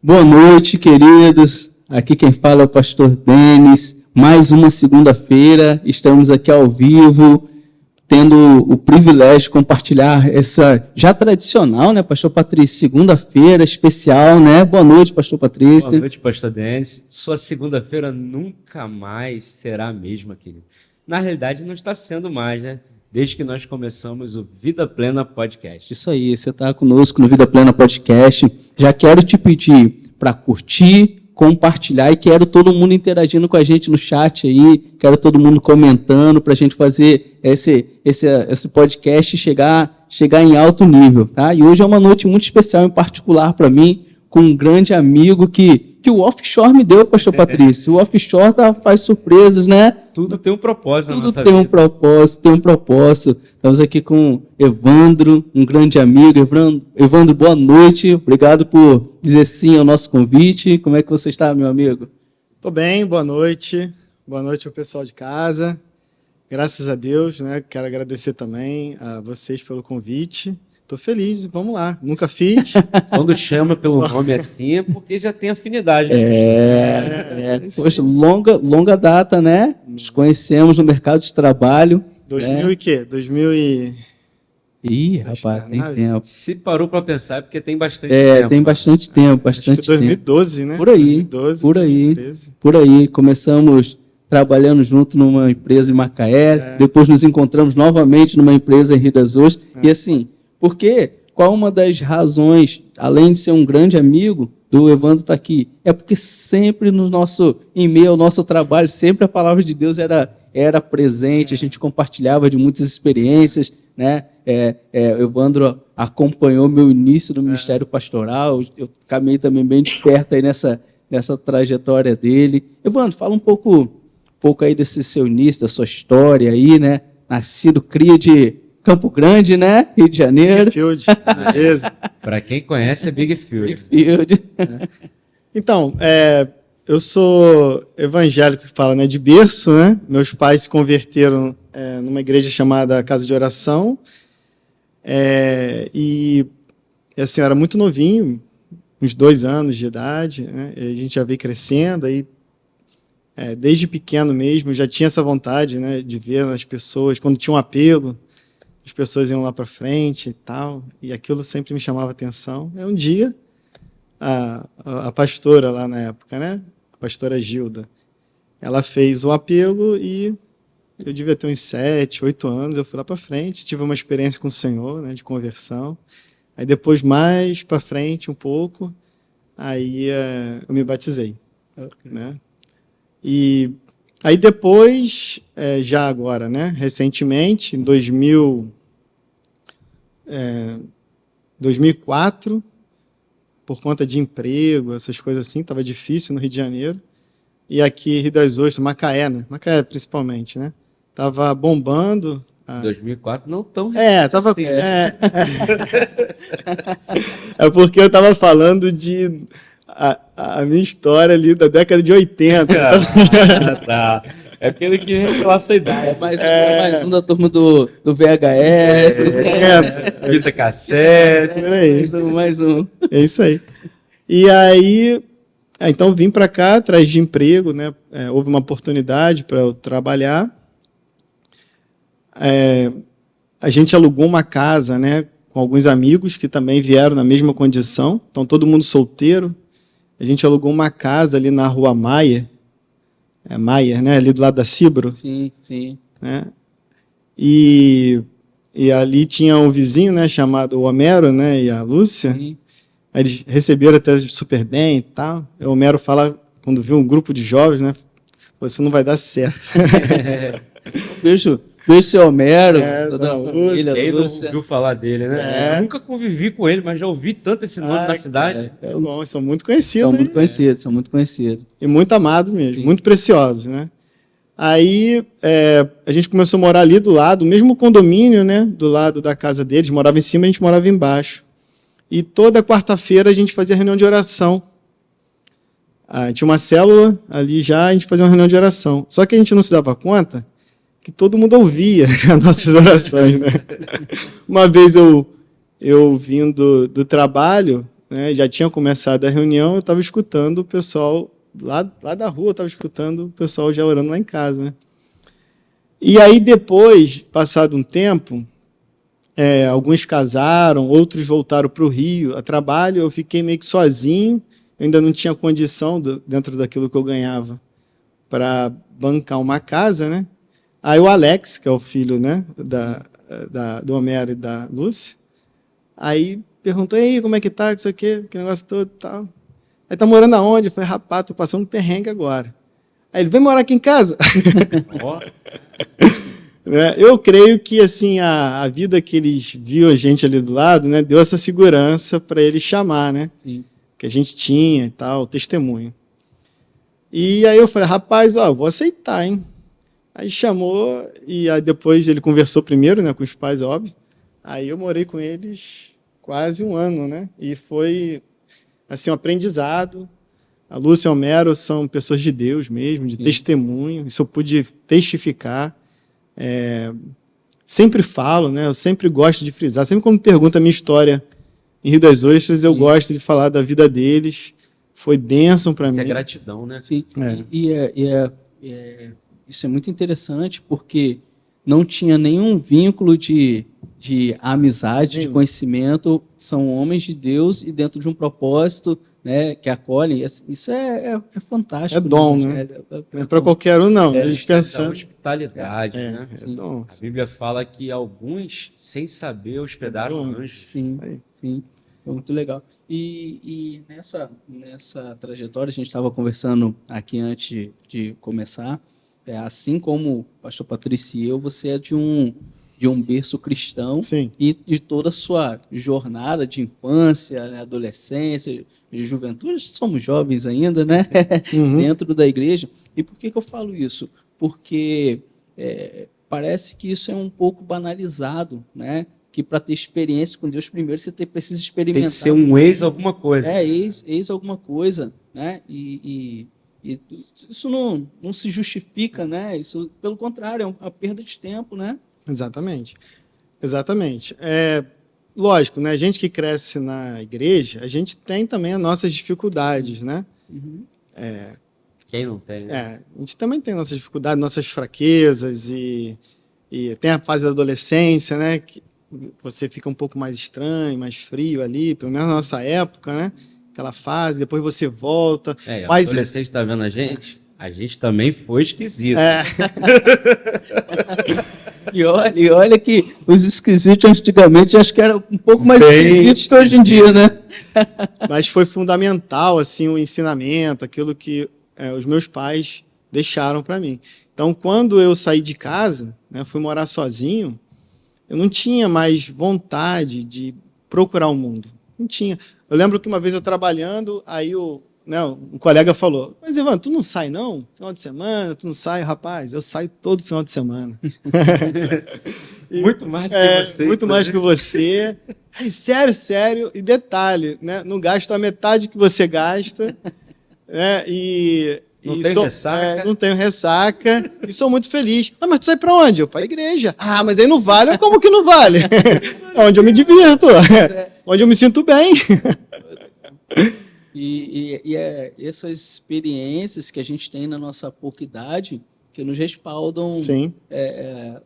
Boa noite, queridos. Aqui quem fala é o pastor Denis. Mais uma segunda-feira, estamos aqui ao vivo, tendo o privilégio de compartilhar essa já tradicional, né, pastor Patrício? Segunda-feira especial, né? Boa noite, pastor Patrício. Boa noite, pastor Denis. Sua segunda-feira nunca mais será a mesma, querido. Na realidade, não está sendo mais, né? Desde que nós começamos o Vida Plena Podcast. Isso aí, você está conosco no Vida Plena Podcast. Já quero te pedir para curtir, compartilhar e quero todo mundo interagindo com a gente no chat aí, quero todo mundo comentando para a gente fazer esse podcast chegar em alto nível, tá? E hoje é uma noite muito especial, em particular para mim, com um grande amigo que o offshore me deu, pastor Patrício. O offshore faz surpresas, né? Tudo tem um propósito na nossa vida. Tudo tem um propósito. Estamos aqui com Evandro, um grande amigo. Evandro, boa noite. Obrigado por dizer sim ao nosso convite. Como é que você está, meu amigo? Estou bem, boa noite. Boa noite ao pessoal de casa. Graças a Deus, né? Quero agradecer também a vocês pelo convite. Estou feliz, vamos lá. Nunca fiz. Quando chama pelo nome assim é porque já tem afinidade. Poxa, longa data, né? Nos conhecemos no mercado de trabalho. 2000 e quê? 2000 e... Ih, rapaz, tem tempo. Se parou para pensar é porque tem bastante tempo. Tem bastante tempo, Acho que 2012, tempo. Né? Por aí, 2012, por aí, 2013. Por aí. Começamos trabalhando junto numa empresa em Macaé, depois nos encontramos novamente numa empresa em Rio das Ostras, e assim... Porque qual uma das razões, além de ser um grande amigo do Evandro estar aqui, é porque sempre no nosso, em meio ao nosso trabalho, sempre a palavra de Deus era presente, a gente compartilhava de muitas experiências, né? O Evandro acompanhou meu início no ministério pastoral, eu caminhei também bem de perto aí nessa trajetória dele. Evandro, fala um pouco aí desse seu início, da sua história aí, né? Nascido, cria de Campo Grande, né? Rio de Janeiro. Big Field, Para quem conhece, é Big Field. Então, eu sou evangélico, que fala, né, de berço, né? Meus pais se converteram numa igreja chamada Casa de Oração. E assim, eu era muito novinho, uns 2 anos de idade, né? E a gente já veio crescendo, aí desde pequeno mesmo, já tinha essa vontade, né, de ver as pessoas, quando tinha um apelo, as pessoas iam lá para frente e tal, e aquilo sempre me chamava atenção. Um dia, a pastora lá na época, né, a pastora Gilda, ela fez o apelo e eu devia ter uns 7, 8 anos, eu fui lá para frente, tive uma experiência com o Senhor, né, de conversão. Aí depois, mais para frente um pouco, aí eu me batizei. Okay. Né? E aí depois, já agora, né, recentemente, em 2004, por conta de emprego, essas coisas assim, estava difícil no Rio de Janeiro, e aqui Rio das Ostras, Macaé, né? Macaé principalmente, né? Estava bombando. 2004 não tão tava assim, né? É porque eu estava falando de a minha história ali da década de 80. Tá. É aquele que revela a sua idade. Mais um da turma do VHS. Fita cassete. Mais um. É isso aí. E aí, então vim para cá, atrás de emprego, né? Houve uma oportunidade para eu trabalhar. A gente alugou uma casa, né? Com alguns amigos que também vieram na mesma condição. Então, todo mundo solteiro. A gente alugou uma casa ali na Rua Maia. Maier, né? Ali do lado da Cibro. Sim. Né? E ali tinha um vizinho, né? Chamado Homero, né? E a Lúcia. Sim. Aí eles receberam até super bem e tal. O Homero fala, quando viu um grupo de jovens, né? Isso não vai dar certo. Beijo, seu Homero. Ele não ouviu falar dele, né? Eu nunca convivi com ele, mas já ouvi tanto esse nome na cidade. Bom, são muito conhecidos. São muito conhecidos. E muito amados mesmo, muito preciosos, né? Aí a gente começou a morar ali do lado, o mesmo condomínio, né? Do lado da casa deles, morava em cima, a gente morava embaixo. E toda quarta-feira a gente fazia reunião de oração. Tinha uma célula ali já, a gente fazia uma reunião de oração. Só que a gente não se dava conta que todo mundo ouvia as nossas orações, né? Uma vez eu vindo do trabalho, né, já tinha começado a reunião, eu estava escutando o pessoal lá da rua, eu estava escutando o pessoal já orando lá em casa, né? E aí depois, passado um tempo, alguns casaram, outros voltaram para o Rio a trabalho, eu fiquei meio que sozinho, eu ainda não tinha condição, dentro daquilo que eu ganhava, para bancar uma casa, né? Aí o Alex, que é o filho, né, do Homero e da Lúcia, aí perguntou, aí, como é que tá, isso aqui, que negócio todo e tal. Aí, tá morando aonde? Eu falei, rapaz, tô passando um perrengue agora. Aí ele, vem morar aqui em casa. Eu creio que assim, a vida que eles viam a gente ali do lado, né, deu essa segurança para eles chamar, né? Sim. Que a gente tinha e tal, testemunho. E aí eu falei, rapaz, vou aceitar, hein? Aí chamou, e aí depois ele conversou primeiro, né, com os pais, óbvio. Aí eu morei com eles quase um ano, né? E foi assim, um aprendizado. A Lúcia e o Homero são pessoas de Deus mesmo, de testemunho. Isso eu pude testificar. Sempre falo, né? Eu sempre gosto de frisar. Sempre quando me perguntam a minha história em Rio das Ostras, eu gosto de falar da vida deles. Foi bênção para mim. Isso é gratidão, né? Sim. Isso é muito interessante, porque não tinha nenhum vínculo de amizade, de conhecimento. São homens de Deus e dentro de um propósito, né, que acolhem. Isso é fantástico. É dom, né? Não é para qualquer um, não. Eles pensando... hospitalidade, né? É dom. A Bíblia fala que alguns, sem saber, hospedaram anjos. Sim. Foi muito legal. E nessa trajetória, a gente estava conversando aqui antes de começar, assim como o pastor Patrício e eu, você é de um berço cristão. Sim. E de toda a sua jornada de infância, né, adolescência, de juventude, somos jovens ainda, né? Dentro da igreja. E por que eu falo isso? Porque parece que isso é um pouco banalizado, né? Que para ter experiência com Deus, primeiro você precisa experimentar. Tem que ser um ex alguma coisa. Ex alguma coisa, né? E isso não se justifica, né? Isso, pelo contrário, é uma perda de tempo, né? Exatamente. Lógico, né? A gente que cresce na igreja, a gente tem também as nossas dificuldades, né? Quem não tem, né? A gente também tem nossas dificuldades, nossas fraquezas e tem a fase da adolescência, né? Que você fica um pouco mais estranho, mais frio ali, pelo menos na nossa época, né? Aquela fase, depois você volta. O adolescente está vendo a gente também foi esquisito. E olha que os esquisitos antigamente acho que eram um pouco mais esquisitos que hoje em dia, né? Mas foi fundamental assim o ensinamento, aquilo que os meus pais deixaram para mim. Então, quando eu saí de casa, né, fui morar sozinho, eu não tinha mais vontade de procurar o mundo. Não tinha. Eu lembro que uma vez eu trabalhando, aí um colega falou, mas Ivan, tu não sai não? Final de semana, tu não sai? Rapaz, eu saio todo final de semana. Muito mais do que você. Muito mais que você. Aí, sério. E detalhe, né? Não gasto a metade que você gasta. Né? Não tenho ressaca. Não tenho ressaca. E sou muito feliz. Ah, mas tu sai pra onde? Eu pra igreja. Ah, mas aí não vale. Como que não vale? É onde eu me divirto. Onde eu me sinto bem. Essas experiências que a gente tem na nossa pouca idade que nos respaldam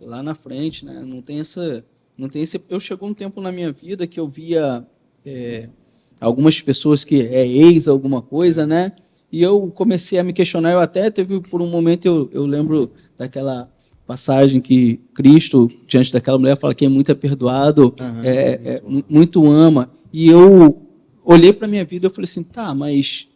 lá na frente, né? Não tem esse. Eu chegou um tempo na minha vida que eu via algumas pessoas que ex alguma coisa, né? E eu comecei a me questionar. Eu até teve por um momento eu lembro daquela passagem que Cristo diante daquela mulher fala que muito é perdoado, muito ama. E eu olhei para a minha vida e falei assim, mas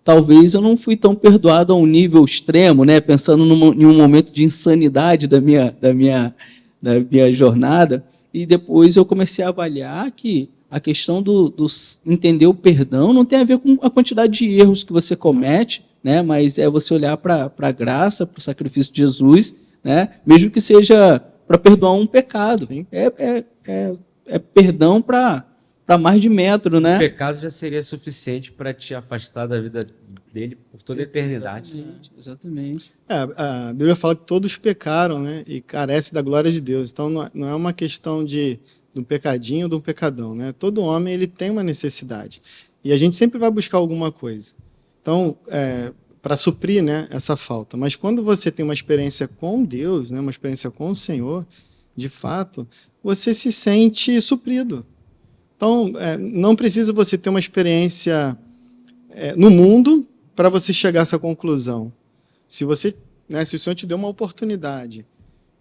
talvez eu não fui tão perdoado a um nível extremo, né? Pensando em um momento de insanidade da minha jornada. E depois eu comecei a avaliar que a questão do entender o perdão não tem a ver com a quantidade de erros que você comete, né? Mas é você olhar para a graça, para o sacrifício de Jesus, né? Mesmo que seja para perdoar um pecado. Sim. É perdão para mais de metro, né? O pecado já seria suficiente para te afastar da vida dele por toda a eternidade. Exatamente. A Bíblia fala que todos pecaram, né? E carecem da glória de Deus. Então não é uma questão de de um pecadinho ou de um pecadão, né? Todo homem ele tem uma necessidade. E a gente sempre vai buscar alguma coisa. Então, para suprir, né, essa falta. Mas quando você tem uma experiência com Deus, né, uma experiência com o Senhor, de fato, você se sente suprido. Então, não precisa você ter uma experiência no mundo para você chegar a essa conclusão. Se você, né, se o Senhor te deu uma oportunidade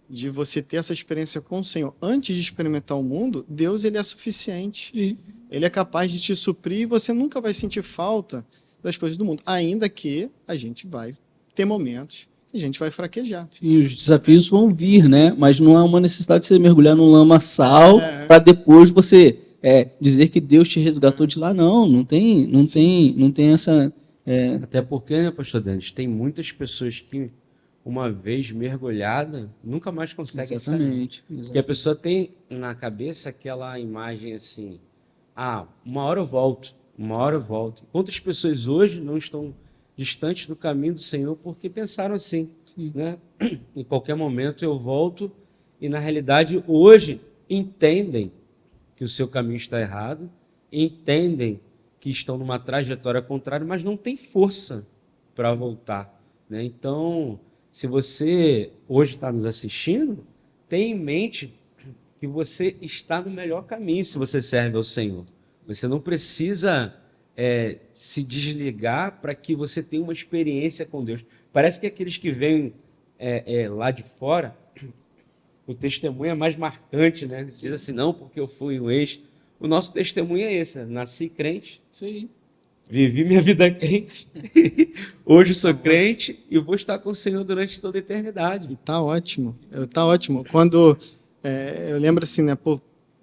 de você ter essa experiência com o Senhor antes de experimentar o mundo, Deus ele é suficiente. Sim. Ele é capaz de te suprir e você nunca vai sentir falta das coisas do mundo, ainda que a gente vai ter momentos que a gente vai fraquejar. Sim, os desafios vão vir, né? Mas não há uma necessidade de você mergulhar num lamaçal para depois você dizer que Deus te resgatou de lá. Não tem essa... Até porque, né, pastor Denis, tem muitas pessoas que uma vez mergulhada, nunca mais consegue sair. Porque a pessoa tem na cabeça aquela imagem assim, uma hora eu volto. Quantas pessoas hoje não estão distantes do caminho do Senhor porque pensaram assim, né? Em qualquer momento eu volto, e na realidade hoje entendem que o seu caminho está errado, entendem que estão numa trajetória contrária, mas não tem força para voltar, né? Então, se você hoje está nos assistindo, tenha em mente que você está no melhor caminho se você serve ao Senhor. Você não precisa se desligar para que você tenha uma experiência com Deus. Parece que aqueles que vêm lá de fora, o testemunho é mais marcante, né? Diz assim, não, porque eu fui um ex. O nosso testemunho é esse, nasci crente. Sim. Vivi minha vida crente, hoje sou crente e vou estar com o Senhor durante toda a eternidade. E tá ótimo. Quando eu lembro assim, né,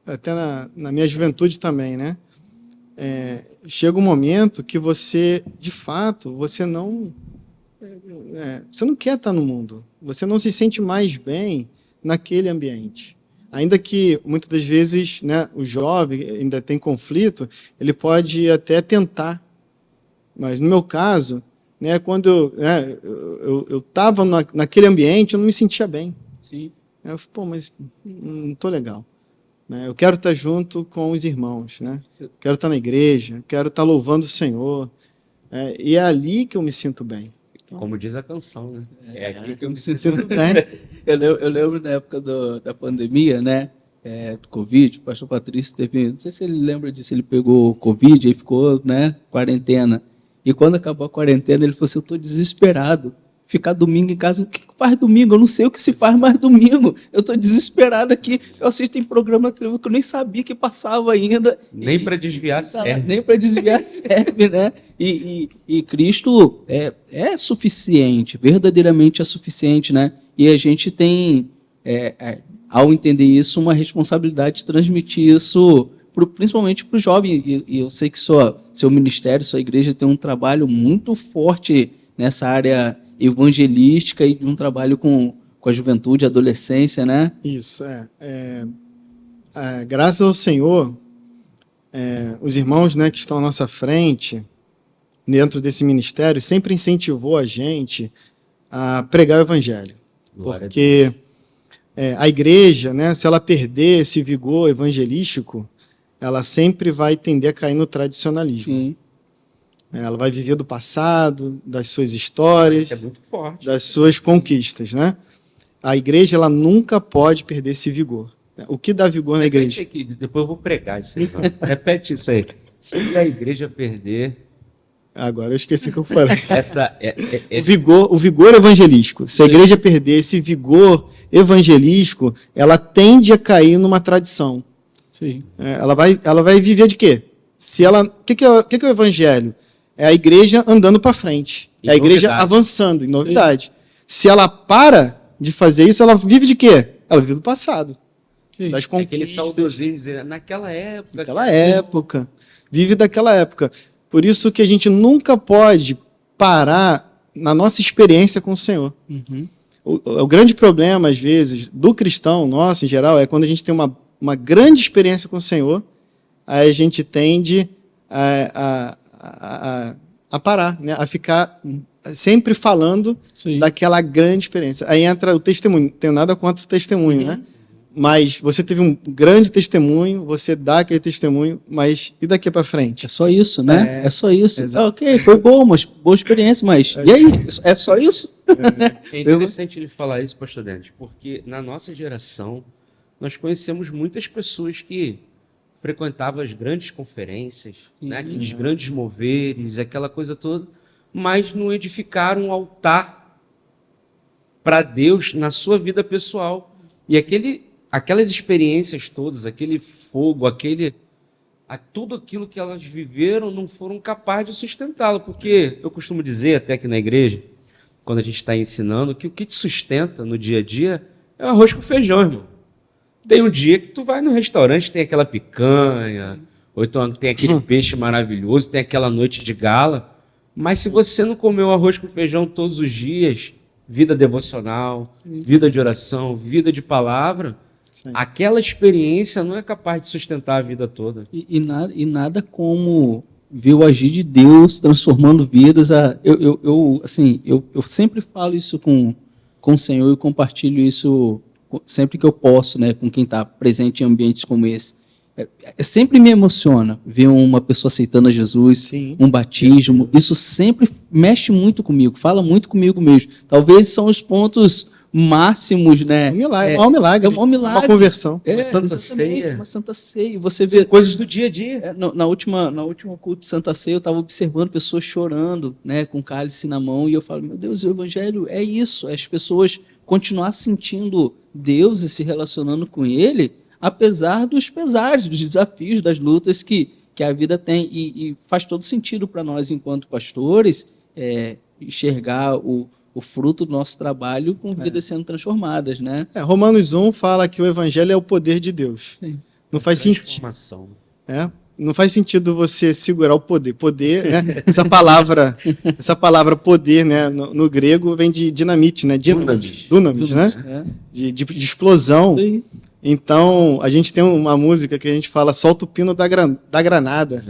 até na minha juventude também, né, chega um momento que você, de fato, você não quer estar no mundo, você não se sente mais bem naquele ambiente. Ainda que, muitas das vezes, né, o jovem ainda tem conflito, ele pode até tentar. Mas, no meu caso, né, quando eu estava naquele ambiente, eu não me sentia bem. Sim. Eu falei, mas não estou legal. Né? Eu quero estar junto com os irmãos. Né? Quero estar na igreja, quero estar louvando o Senhor. E é ali que eu me sinto bem. Como diz a canção, né? É aqui que eu me sinto bem. Eu lembro na época da pandemia, né? Do Covid, o pastor Patrício teve... Não sei se ele lembra disso, ele pegou Covid e ficou, né, quarentena. E quando acabou a quarentena, ele falou assim, eu estou desesperado. Ficar domingo em casa, o que faz domingo? Eu não sei o que se faz mais domingo. Eu estou desesperado aqui. Eu assisto em programa que eu nem sabia que passava ainda. Nem para desviar serve. Nem para desviar serve, né? E Cristo é suficiente, verdadeiramente é suficiente, né? E a gente tem, ao entender isso, uma responsabilidade de transmitir isso principalmente para o jovem, e eu sei que seu ministério, sua igreja tem um trabalho muito forte nessa área evangelística e de um trabalho com a juventude, a adolescência, né? Isso, graças ao Senhor, os irmãos, né, que estão à nossa frente, dentro desse ministério, sempre incentivou a gente a pregar o evangelho. Porque a igreja, né, se ela perder esse vigor evangelístico, ela sempre vai tender a cair no tradicionalismo. Sim. Ela vai viver do passado, das suas histórias, muito forte, das suas conquistas, né? A igreja ela nunca pode perder esse vigor. O que dá vigor na igreja? Aqui, depois eu vou pregar isso aí. Repete isso aí. Se a igreja perder... Agora eu esqueci o que eu falei. Esse... O vigor evangelístico. Se a igreja perder esse vigor evangelístico, ela tende a cair numa tradição. Sim. Ela vai viver de quê? O que é o evangelho? É a igreja andando para frente. É a igreja avançando em novidade. Sim. Se ela para de fazer isso, ela vive de quê? Ela vive do passado. Sim. Das conquistas. Aquele saudosismo, dizer, naquela época. Naquela época. Vive daquela época. Por isso que a gente nunca pode parar na nossa experiência com o Senhor. Uhum. O grande problema, às vezes, do cristão nosso, em geral, é quando a gente tem uma grande experiência com o Senhor, aí a gente tende a parar, né? A ficar sempre falando Sim. daquela grande experiência. Aí entra o testemunho. Não tenho nada contra o testemunho, né? mas você teve um grande testemunho, você dá aquele testemunho, mas e daqui para frente? É só isso, né? É só isso. Exato. Foi boa experiência, mas e aí? É só isso? É interessante ele falar isso, pastor Denis, porque na nossa geração nós conhecemos muitas pessoas que frequentavam as grandes conferências, né? Aqueles grandes moveres, aquela coisa toda, mas não edificaram um altar para Deus na sua vida pessoal. E aquelas experiências todas, aquele fogo, tudo aquilo que elas viveram não foram capazes de sustentá-lo. Porque eu costumo dizer até aqui na igreja, quando a gente está ensinando, que o que te sustenta no dia a dia é o arroz com feijão, irmão. Tem um dia que tu vai no restaurante, tem aquela picanha, ou então tem aquele peixe maravilhoso, tem aquela noite de gala, mas se você não comeu arroz com feijão todos os dias, vida devocional, vida de oração, vida de palavra, aquela experiência não é capaz de sustentar a vida toda. E nada como ver o agir de Deus transformando vidas. Eu sempre falo isso com o Senhor e compartilho isso sempre que eu posso, né, com quem está presente em ambientes como esse. Sempre me emociona ver uma pessoa aceitando a Jesus, um batismo. Isso sempre mexe muito comigo, fala muito comigo mesmo. Talvez são os pontos máximos, né? Um milagre. Uma conversão. Uma Santa Ceia. Uma Santa Ceia. Você vê coisas do dia a dia. Na última culto de Santa Ceia, eu estava observando pessoas chorando, né, com cálice na mão, e eu falo, meu Deus, o evangelho é isso, é as pessoas continuar sentindo Deus e se relacionando com Ele, apesar dos pesares, dos desafios, das lutas que a vida tem. E faz todo sentido para nós, enquanto pastores, enxergar o fruto do nosso trabalho com vidas sendo transformadas, né? Romanos 1 fala que o evangelho é o poder de Deus. Sim. Não faz sentido. Não faz sentido você segurar o poder. Poder, né? Essa palavra poder, né? No grego vem de dinamite, né? Dunamis, né? De explosão. Sim. Então, a gente tem uma música que a gente fala, solta o pino da granada.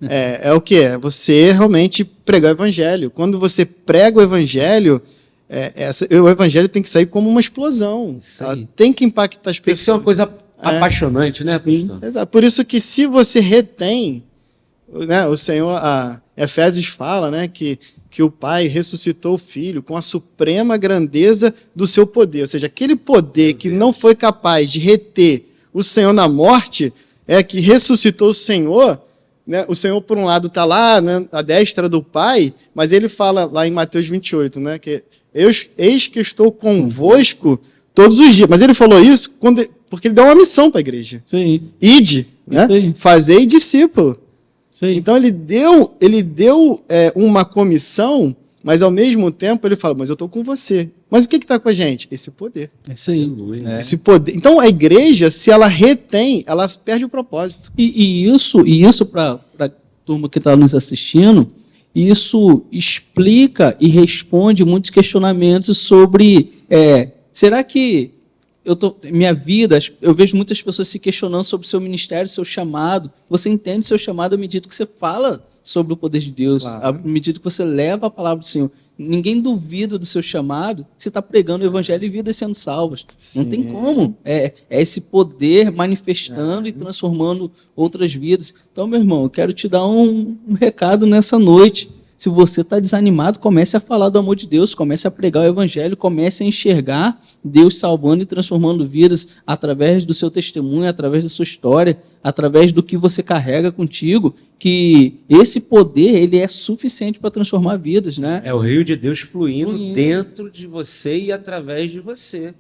É o quê? É você realmente pregar o evangelho. Quando você prega o evangelho, o evangelho tem que sair como uma explosão. Tem que impactar as pessoas. Tem que ser uma coisa apaixonante, né, pastor? Exato. Por isso que se você retém, né, o Senhor, Efésios fala, né, que o Pai ressuscitou o Filho com a suprema grandeza do seu poder. Ou seja, aquele poder que não foi capaz de reter o Senhor na morte, que ressuscitou o Senhor. Né? O Senhor, por um lado, está lá, né, à destra do Pai, mas ele fala lá em Mateus 28, né, que eis que estou convosco todos os dias. Mas ele falou isso porque ele deu uma missão para a igreja. Sim. Ide, né? Fazei discípulo. Sim. Então ele deu uma comissão, mas ao mesmo tempo ele fala, mas eu estou com você. Mas o que está com a gente? Esse poder. Isso aí. Esse poder. Então a igreja, se ela retém, ela perde o propósito. E isso para a turma que está nos assistindo, isso explica e responde muitos questionamentos sobre será que minha vida, eu vejo muitas pessoas se questionando sobre o seu ministério, seu chamado. Você entende o seu chamado à medida que você fala sobre o poder de Deus, claro. À medida que você leva a palavra do Senhor. Ninguém duvida do seu chamado, você está pregando o evangelho e vidas sendo salvas. Sim. Não tem como. É esse poder manifestando e transformando outras vidas. Então, meu irmão, eu quero te dar um recado nessa noite. Se você está desanimado, comece a falar do amor de Deus, comece a pregar o evangelho, comece a enxergar Deus salvando e transformando vidas através do seu testemunho, através da sua história, através do que você carrega contigo, que esse poder ele é suficiente para transformar vidas, né? É o rio de Deus fluindo dentro de você e através de você.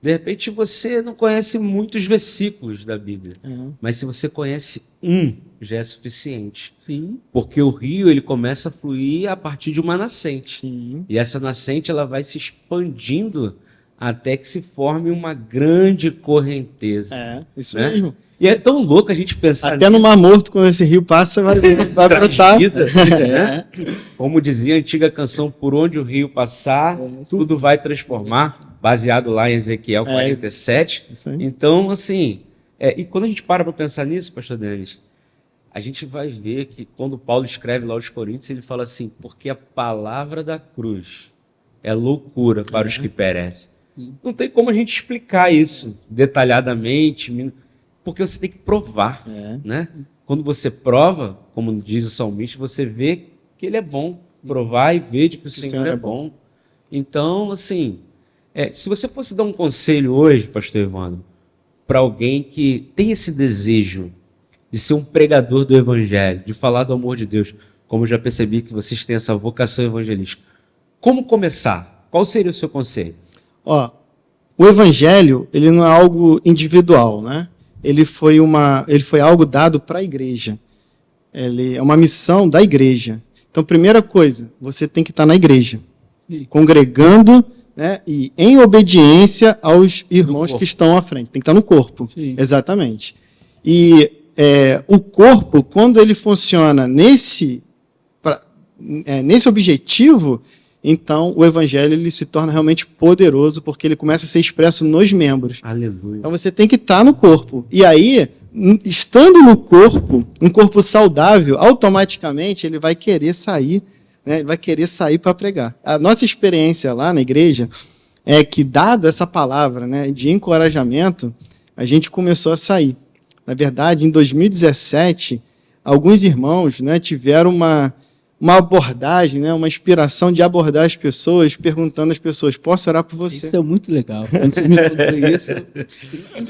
De repente você não conhece muitos versículos da Bíblia, mas se você conhece já é suficiente. Sim. Porque o rio ele começa a fluir a partir de uma nascente. Sim. E essa nascente ela vai se expandindo até que se forme uma grande correnteza. Isso mesmo. E é tão louco a gente pensar até no Mar Morto, quando esse rio passa, vai brotar. Né? Como dizia a antiga canção, por onde o rio passar, tudo vai transformar, baseado lá em Ezequiel 47. Então, assim, e quando a gente para pensar nisso, pastor Denis, a gente vai ver que quando Paulo escreve lá aos Coríntios, ele fala assim, porque a palavra da cruz é loucura para os que perecem, Não tem como a gente explicar isso detalhadamente, porque você tem que provar, né? Quando você prova, como diz o salmista, você vê que ele é bom. Provar e ver de que o Senhor é bom. Então, assim, se você fosse dar um conselho hoje, pastor Evandro, para alguém que tem esse desejo de ser um pregador do evangelho, de falar do amor de Deus, como eu já percebi que vocês têm essa vocação evangelística, como começar? Qual seria o seu conselho? O evangelho, ele não é algo individual, né? Ele foi algo dado para a igreja. Ele é uma missão da igreja. Então, primeira coisa, você tem que estar na igreja, congregando, né, e em obediência aos irmãos que estão à frente. Tem que estar no corpo. Sim. Exatamente. E o corpo, quando ele funciona nesse objetivo, então o evangelho ele se torna realmente poderoso, porque ele começa a ser expresso nos membros. Aleluia. Então você tem que estar no corpo. E aí, estando no corpo, um corpo saudável, automaticamente ele vai querer sair, né? Ele vai querer sair para pregar. A nossa experiência lá na igreja é que, dada essa palavra, né, de encorajamento, a gente começou a sair. Na verdade, em 2017, alguns irmãos, né, tiveram uma abordagem, né, uma inspiração de abordar as pessoas, perguntando às pessoas, posso orar por você? Isso é muito legal. Quando você me contou isso...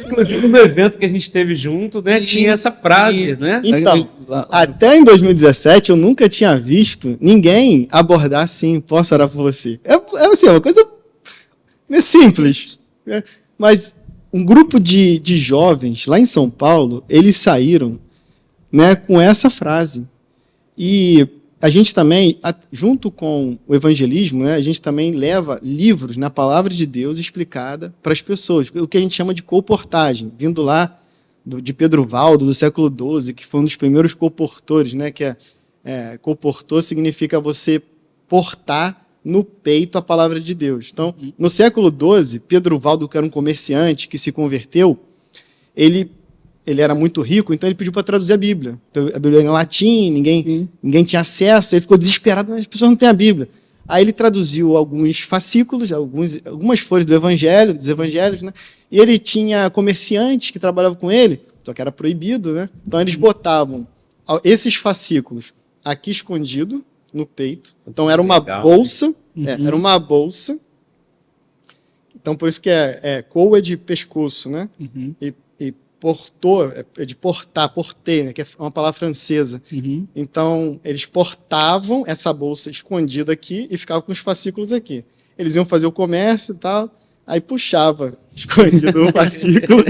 Inclusive no evento que a gente teve junto, né, tinha essa frase, né? Então, até em 2017, eu nunca tinha visto ninguém abordar assim, posso orar por você? Assim, uma coisa simples. Né? Mas um grupo de jovens lá em São Paulo, eles saíram, né, com essa frase. E a gente também, junto com o evangelismo, né, a gente também leva livros na palavra de Deus explicada para as pessoas, o que a gente chama de colportagem, vindo lá de Pedro Valdo, do século XII, que foi um dos primeiros colportores, né, que colportor significa você portar no peito a palavra de Deus. Então, no século XII, Pedro Valdo, que era um comerciante que se converteu, ele era muito rico, então ele pediu para traduzir a Bíblia. A Bíblia era em latim, ninguém tinha acesso, ele ficou desesperado, mas as pessoas não têm a Bíblia. Aí ele traduziu alguns fascículos, algumas folhas dos evangelhos, né? E ele tinha comerciantes que trabalhavam com ele, só que era proibido, né? Então eles botavam esses fascículos aqui escondido no peito. Então era uma bolsa, era uma bolsa. Então por isso que coa de pescoço, né? E portou, de portar, porter, né, que é uma palavra francesa. Então, eles portavam essa bolsa escondida aqui e ficavam com os fascículos aqui. Eles iam fazer o comércio e tal, aí puxava escondido um fascículo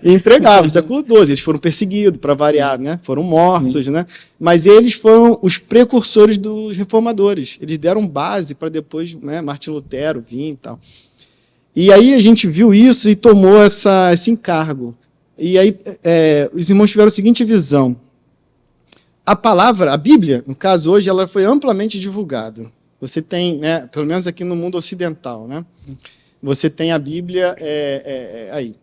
e entregava. Século XII, eles foram perseguidos, para variar, né? Foram mortos, né? Mas eles foram os precursores dos reformadores. Eles deram base para depois, né, Martim Lutero vir e tal. E aí a gente viu isso e tomou esse encargo. E aí os irmãos tiveram a seguinte visão. A Bíblia, no caso hoje, ela foi amplamente divulgada. Você tem, né, pelo menos aqui no mundo ocidental, né, você tem a Bíblia aí.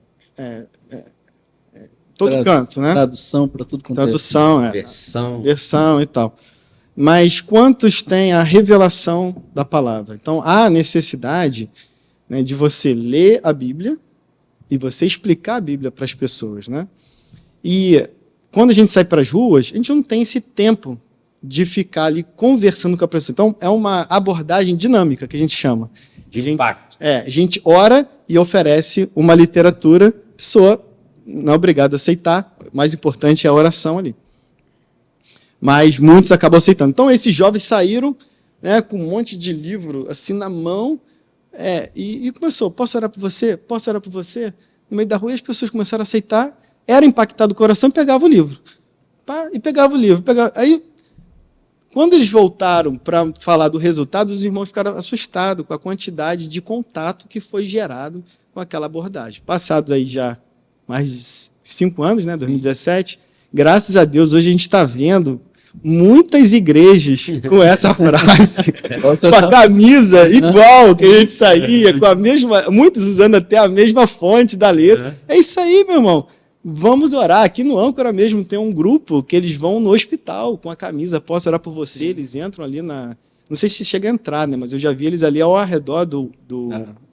Todo canto, né? Tradução para tudo quanto versão e tal. Mas quantos têm a revelação da palavra? Então, há necessidade, né, de você ler a Bíblia e você explicar a Bíblia para as pessoas, né? E quando a gente sai para as ruas, a gente não tem esse tempo de ficar ali conversando com a pessoa. Então, é uma abordagem dinâmica que a gente chama. De impacto. A gente ora e oferece uma literatura, a pessoa não é obrigada a aceitar, o mais importante é a oração ali. Mas muitos acabam aceitando. Então, esses jovens saíram, né, com um monte de livro assim na mão, e começou, posso orar por você? Posso orar por você? No meio da rua, as pessoas começaram a aceitar, era impactado o coração e pegava o livro. E pegava o livro. Aí, quando eles voltaram para falar do resultado, os irmãos ficaram assustados com a quantidade de contato que foi gerado com aquela abordagem. Passados aí já mais de 5 anos, né, 2017, graças a Deus, hoje a gente está vendo muitas igrejas com essa frase, com a camisa igual que a gente saía, com a mesma, muitos usando até a mesma fonte da letra. É isso aí, meu irmão. Vamos orar. Aqui no Âncora mesmo tem um grupo que eles vão no hospital com a camisa, posso orar por você? Eles entram ali na Não sei se chega a entrar, né? Mas eu já vi eles ali ao redor do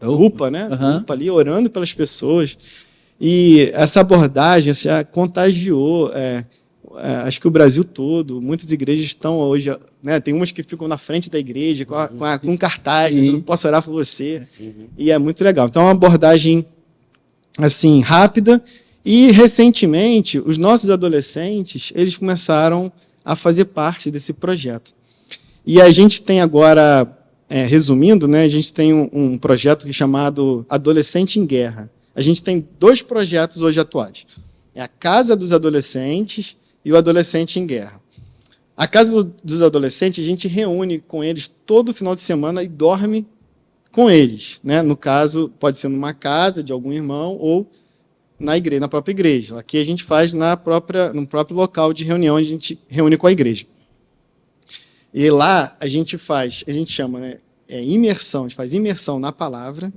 UPA, né? Uhum. UPA ali, orando pelas pessoas. E essa abordagem assim, contagiou, acho que o Brasil todo, muitas igrejas estão hoje, né? Tem umas que ficam na frente da igreja com cartaz, eu posso orar por você, e é muito legal. Então, é uma abordagem assim, rápida, e recentemente, os nossos adolescentes, eles começaram a fazer parte desse projeto. E a gente tem agora, resumindo, né, a gente tem um projeto chamado Adolescente em Guerra. A gente tem 2 projetos hoje atuais. É a Casa dos Adolescentes e o Adolescente em Guerra. A Casa dos Adolescentes, a gente reúne com eles todo final de semana e dorme com eles. Né? No caso, pode ser numa casa de algum irmão ou na própria igreja. Aqui a gente faz no próprio local de reunião, a gente reúne com a igreja. E lá a gente chama, né, imersão, a gente faz imersão na palavra,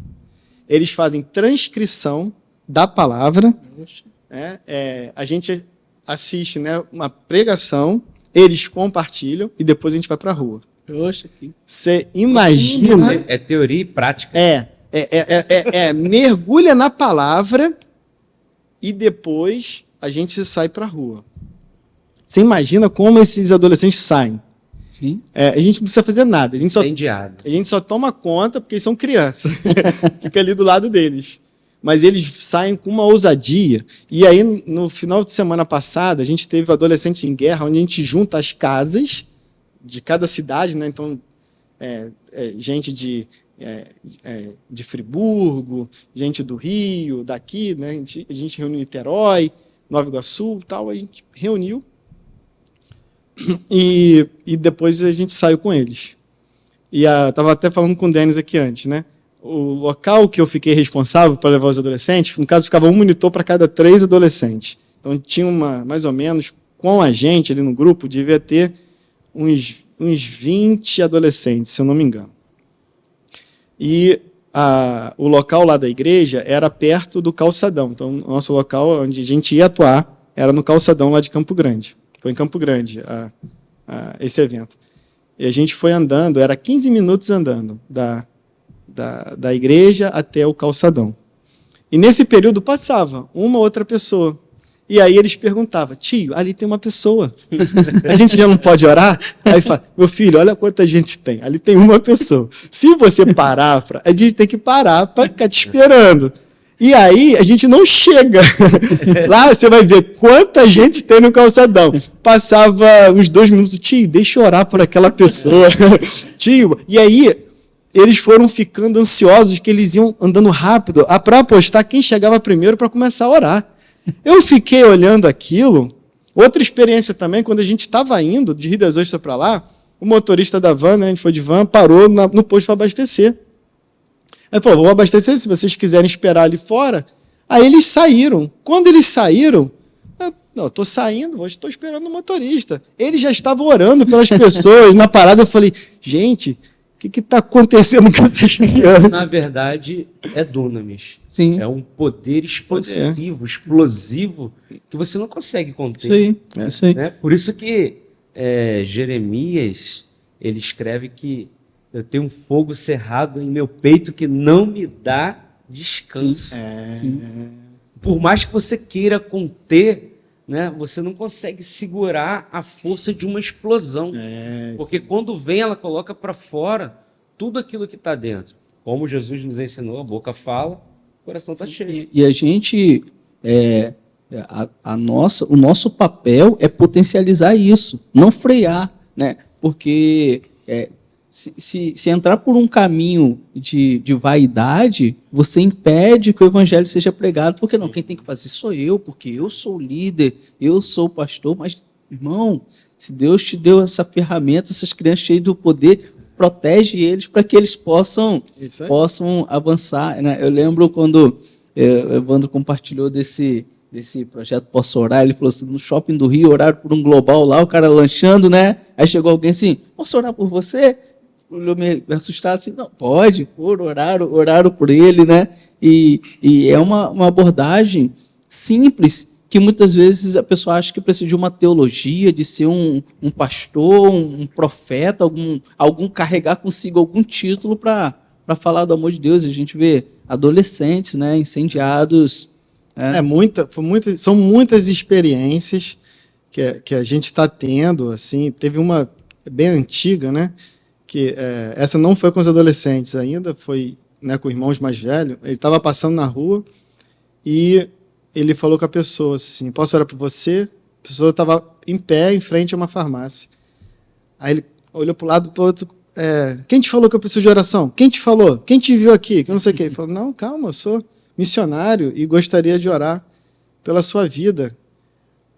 eles fazem transcrição da palavra, a gente assiste, né, uma pregação, eles compartilham e depois a gente vai para a rua. Você imagina... É teoria e prática. Mergulha na palavra e depois a gente sai para a rua. Você imagina como esses adolescentes saem? Sim. A gente não precisa fazer nada. A gente só toma conta porque eles são crianças. Fica ali do lado deles. Mas eles saem com uma ousadia. E aí, no final de semana passada, a gente teve o Adolescente em Guerra, onde a gente junta as casas de cada cidade, né? Então, gente de Friburgo, gente do Rio, daqui, né? A gente reuniu em Niterói, Nova Iguaçu, tal. A gente reuniu. E depois a gente saiu com eles. E estava até falando com o Denis aqui antes, né? O local que eu fiquei responsável para levar os adolescentes, no caso, ficava um monitor para cada 3 adolescentes. Então, tinha mais ou menos, com a gente ali no grupo, devia ter uns 20 adolescentes, se eu não me engano. E o local lá da igreja era perto do calçadão. Então, o nosso local onde a gente ia atuar era no calçadão lá de Campo Grande. Foi em Campo Grande esse evento. E a gente foi andando, era 15 minutos andando da igreja até o calçadão. E nesse período passava uma outra pessoa. E aí eles perguntavam, tio, ali tem uma pessoa. A gente já não pode orar? Aí fala, meu filho, olha quanta gente tem. Ali tem uma pessoa. Se você parar, a gente tem que parar para ficar te esperando. E aí a gente não chega. Lá você vai ver quanta gente tem no calçadão. Passava uns 2 minutos, tio, deixa eu orar por aquela pessoa. Tio, e aí eles foram ficando ansiosos, que eles iam andando rápido para apostar quem chegava primeiro para começar a orar. Eu fiquei olhando aquilo. Outra experiência também, quando a gente estava indo de Rio das Ostras para lá, o motorista da van, né, a gente foi de van, parou no posto para abastecer. Aí falou, vou abastecer se vocês quiserem esperar ali fora. Aí eles saíram. Quando eles saíram, eu estou saindo, estou esperando o motorista. Eles já estavam orando pelas pessoas na parada. Eu falei, gente, o que está acontecendo com essas crianças? Na verdade, é dunamis. Sim. É um poder expansivo, explosivo, que você não consegue conter. Isso aí. Né? Por isso que Jeremias, ele escreve que eu tenho um fogo cerrado em meu peito que não me dá descanso. Por mais que você queira conter, né, você não consegue segurar a força de uma explosão. Porque quando vem, ela coloca para fora tudo aquilo que está dentro. Como Jesus nos ensinou, a boca fala, o coração está cheio. E a gente, o nosso papel é potencializar isso, não frear, né? Porque se entrar por um caminho de vaidade, você impede que o evangelho seja pregado, porque não, quem tem que fazer sou eu, porque eu sou o líder, eu sou o pastor, mas, irmão, se Deus te deu essa ferramenta, essas crianças cheias do poder, protege eles para que eles possam avançar. Né? Eu lembro quando o Evandro compartilhou desse projeto Posso Orar, ele falou assim, no shopping do Rio, oraram por um global lá, o cara lanchando, né? Aí chegou alguém assim, posso orar por você? Eu me assustado assim, não, pode, oraram por ele, né? E é uma abordagem simples que muitas vezes a pessoa acha que precisa de uma teologia, de ser um pastor, um profeta, algum carregar consigo algum título para falar do amor de Deus. A gente vê adolescentes, né, incendiados. São muitas experiências que a gente está tendo. Assim, teve uma bem antiga, né, que essa não foi com os adolescentes ainda, foi, né, com irmãos mais velhos. Ele estava passando na rua e ele falou com a pessoa assim: posso orar por você? A pessoa estava em pé em frente a uma farmácia. Aí ele olhou para o lado, para o outro: quem te falou que eu preciso de oração? Quem te falou? Quem te viu aqui? Que eu não sei o quê. Ele falou: não, calma, eu sou missionário e gostaria de orar pela sua vida.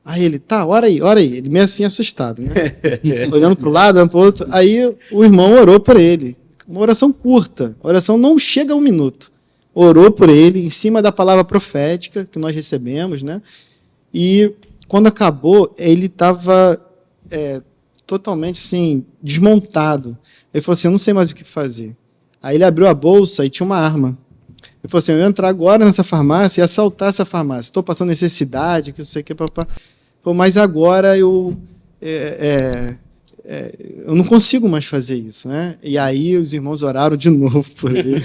Aí ele: tá, ora aí. Ele meio assim assustado, né? Olhando para o lado, olhando para o outro. Aí o irmão orou por ele. Uma oração curta. A oração não chega a 1 minuto. Orou por ele, em cima da palavra profética que nós recebemos, né? E quando acabou, ele estava totalmente assim, desmontado. Ele falou assim: eu não sei mais o que fazer. Aí ele abriu a bolsa e tinha uma arma. Ele falou assim: eu ia entrar agora nessa farmácia e assaltar essa farmácia. Estou passando necessidade, que não sei o que, papá. Falou: mas agora eu não consigo mais fazer isso, né? E aí os irmãos oraram de novo por ele.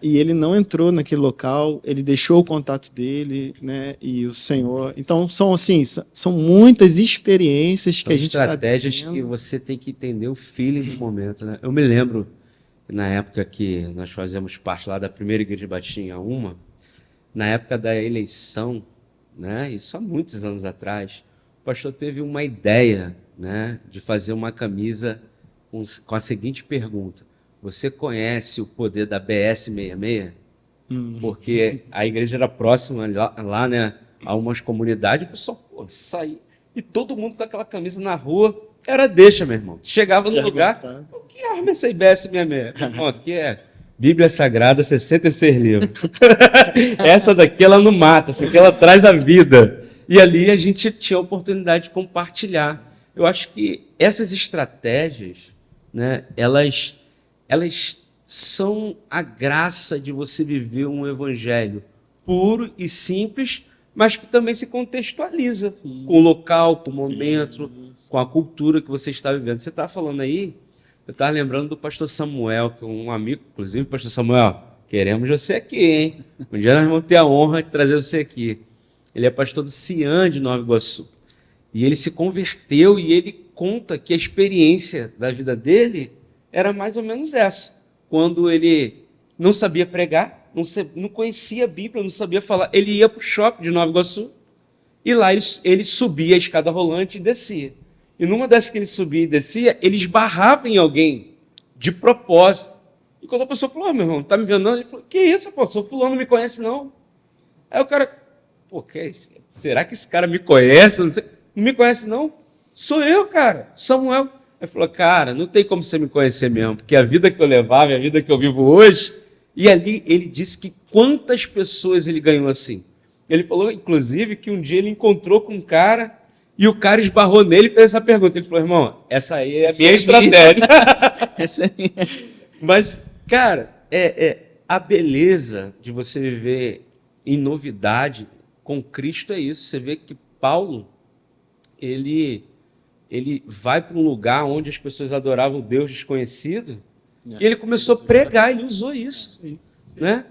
E ele não entrou naquele local, ele deixou o contato dele, né? E o Senhor... Então, são muitas experiências que a gente está tendo. Estratégias que você tem que entender o feeling do momento, né? Eu me lembro, na época que nós fazíamos parte lá da primeira igreja de Baixinha, na época da eleição, né? Isso há muitos anos atrás, o pastor teve uma ideia, né, de fazer uma camisa com a seguinte pergunta: você conhece o poder da BS66? Porque a igreja era próxima lá, né, a umas comunidades, o pessoal saía, e todo mundo com aquela camisa na rua, era deixa, meu irmão. Chegava no lugar: o que arma essa BS66? Irmão, aqui é Bíblia Sagrada, 66 livros. Essa daqui ela não mata, essa aqui ela traz a vida. E ali a gente tinha a oportunidade de compartilhar. Eu acho que essas estratégias, né, elas são a graça de você viver um evangelho puro e simples, mas que também se contextualiza com o local, com o momento, com a cultura que você está vivendo. Você está falando aí, eu estava lembrando do pastor Samuel, que é um amigo, inclusive, pastor Samuel, queremos você aqui, hein? Um dia nós vamos ter a honra de trazer você aqui. Ele é pastor do Cian de Nova Iguaçu. E ele se converteu e ele conta que a experiência da vida dele era mais ou menos essa. Quando ele não sabia pregar, não conhecia a Bíblia, não sabia falar, ele ia para o shopping de Nova Iguaçu e lá ele subia a escada rolante e descia. E numa das que ele subia e descia, ele esbarrava em alguém de propósito. E quando a pessoa falou: meu irmão, tá me vendo não? Ele falou: que isso, pô, sou fulano, não me conhece não. Aí o cara: pô, será que esse cara me conhece? Não me conhece não? Sou eu, cara, Samuel. Ele falou: cara, não tem como você me conhecer mesmo, porque a vida que eu levava, a vida que eu vivo hoje. E ali ele disse que quantas pessoas ele ganhou assim. Ele falou, inclusive, que um dia ele encontrou com um cara e o cara esbarrou nele e fez essa pergunta. Ele falou: irmão, essa aí é a minha estratégia. Essa aí. Mas, cara, a beleza de você viver em novidade com Cristo é isso. Você vê que Paulo, ele vai para um lugar onde as pessoas adoravam Deus desconhecido e ele começou a pregar, ele usou isso. Né?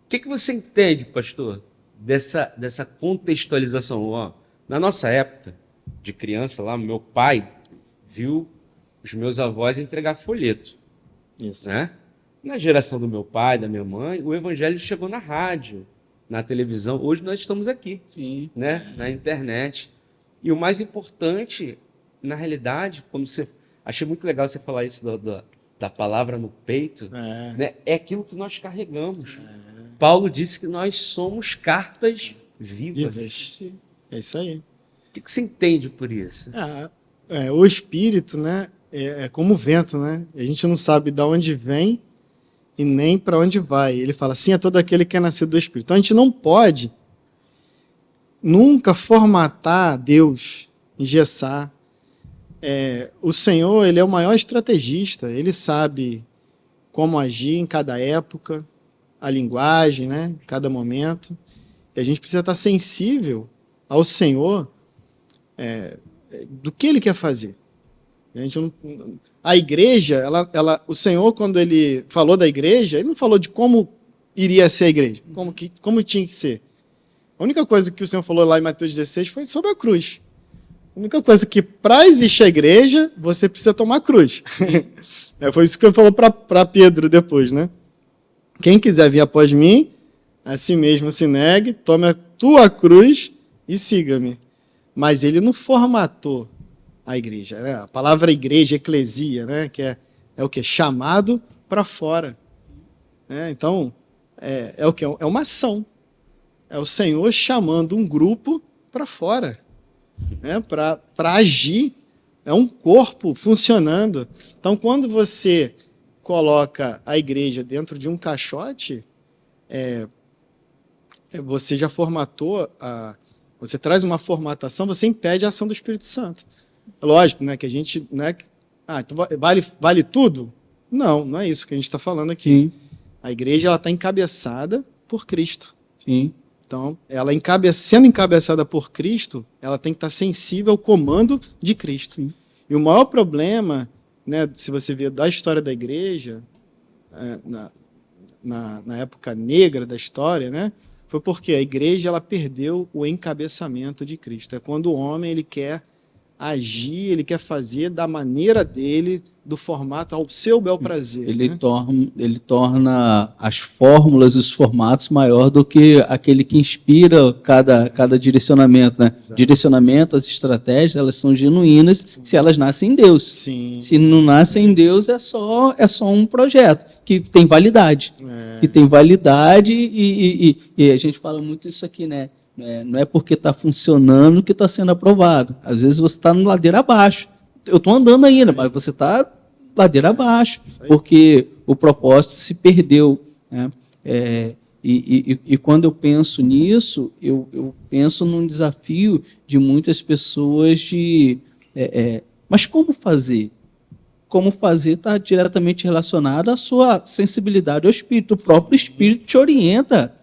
O que você entende, pastor, dessa contextualização? Ó, na nossa época de criança lá, meu pai viu os meus avós entregar folheto. Isso. Né? Na geração do meu pai, da minha mãe, o evangelho chegou na rádio, na televisão. Hoje nós estamos aqui, né? Na internet. E o mais importante, na realidade, quando você... Achei muito legal você falar isso da palavra no peito, né? É aquilo que nós carregamos. Paulo disse que nós somos cartas vivas. É isso aí. O que você entende por isso? O Espírito, né, é como o vento, né? A gente não sabe de onde vem e nem para onde vai. Ele fala assim: é todo aquele que é nascido do Espírito. Então a gente não pode nunca formatar Deus, engessar. O Senhor, ele é o maior estrategista. Ele sabe como agir em cada época. a linguagem, né? Cada momento. E a gente precisa estar sensível ao Senhor do que Ele quer fazer. A igreja, o Senhor, quando Ele falou da igreja, Ele não falou de como iria ser a igreja, como tinha que ser. A única coisa que o Senhor falou lá em Mateus 16 foi sobre a cruz. A única coisa que, para existir a igreja, você precisa tomar a cruz. Foi isso que ele falou para Pedro depois, né? Quem quiser vir após mim, a si mesmo se negue, tome a tua cruz e siga-me. Mas ele não formatou a igreja, né? A palavra igreja, eclesia, né? Que é o quê? Chamado para fora. Então, é o quê? É uma ação. É o Senhor chamando um grupo para fora, né? Para agir. É um corpo funcionando. Então, quando você coloca a igreja dentro de um caixote, você já formatou, você traz uma formatação, você impede a ação do Espírito Santo. Lógico, né, que a gente... Né, então vale tudo? Não é isso que a gente está falando aqui. Sim. A igreja está encabeçada por Cristo. Sim. Então, ela sendo encabeçada por Cristo, ela tem que estar sensível ao comando de Cristo. Sim. E o maior problema, né, se você ver da história da igreja, na época negra da história, né, foi porque a igreja ela perdeu o encabeçamento de Cristo. É quando o homem ele quer agir, ele quer fazer da maneira dele, do formato ao seu bel prazer. Ele, né? torna as fórmulas e os formatos maior do que aquele que inspira cada direcionamento. Né? Direcionamento, as estratégias, elas são genuínas se elas nascem em Deus. Sim. Se não nascem em Deus, é só um projeto que tem validade. Que tem validade e a gente fala muito isso aqui, né? Não é porque está funcionando que está sendo aprovado. Às vezes você está no ladeira abaixo. Eu estou andando ainda, mas você está ladeira abaixo, porque o propósito se perdeu. Né? E quando eu penso nisso, eu penso num desafio de muitas pessoas mas como fazer? Como fazer está diretamente relacionado à sua sensibilidade ao Espírito. O próprio Espírito te orienta.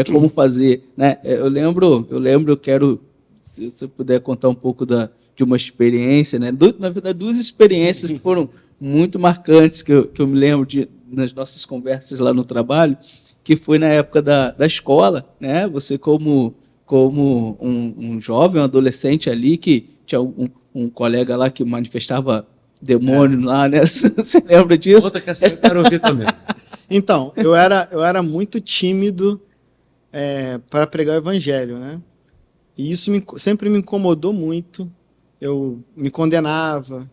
Como fazer, né? Eu quero, se você puder contar um pouco de uma experiência, né? Na verdade, 2 experiências que foram muito marcantes, que eu me lembro nas nossas conversas lá no trabalho, que foi na época da escola, né? Você como um jovem, um adolescente ali, que tinha um colega lá que manifestava demônio lá, né? Você lembra disso? Outra que eu quero ouvir também. Então, eu era muito tímido para pregar o evangelho, né? E isso sempre me incomodou muito. Eu me condenava.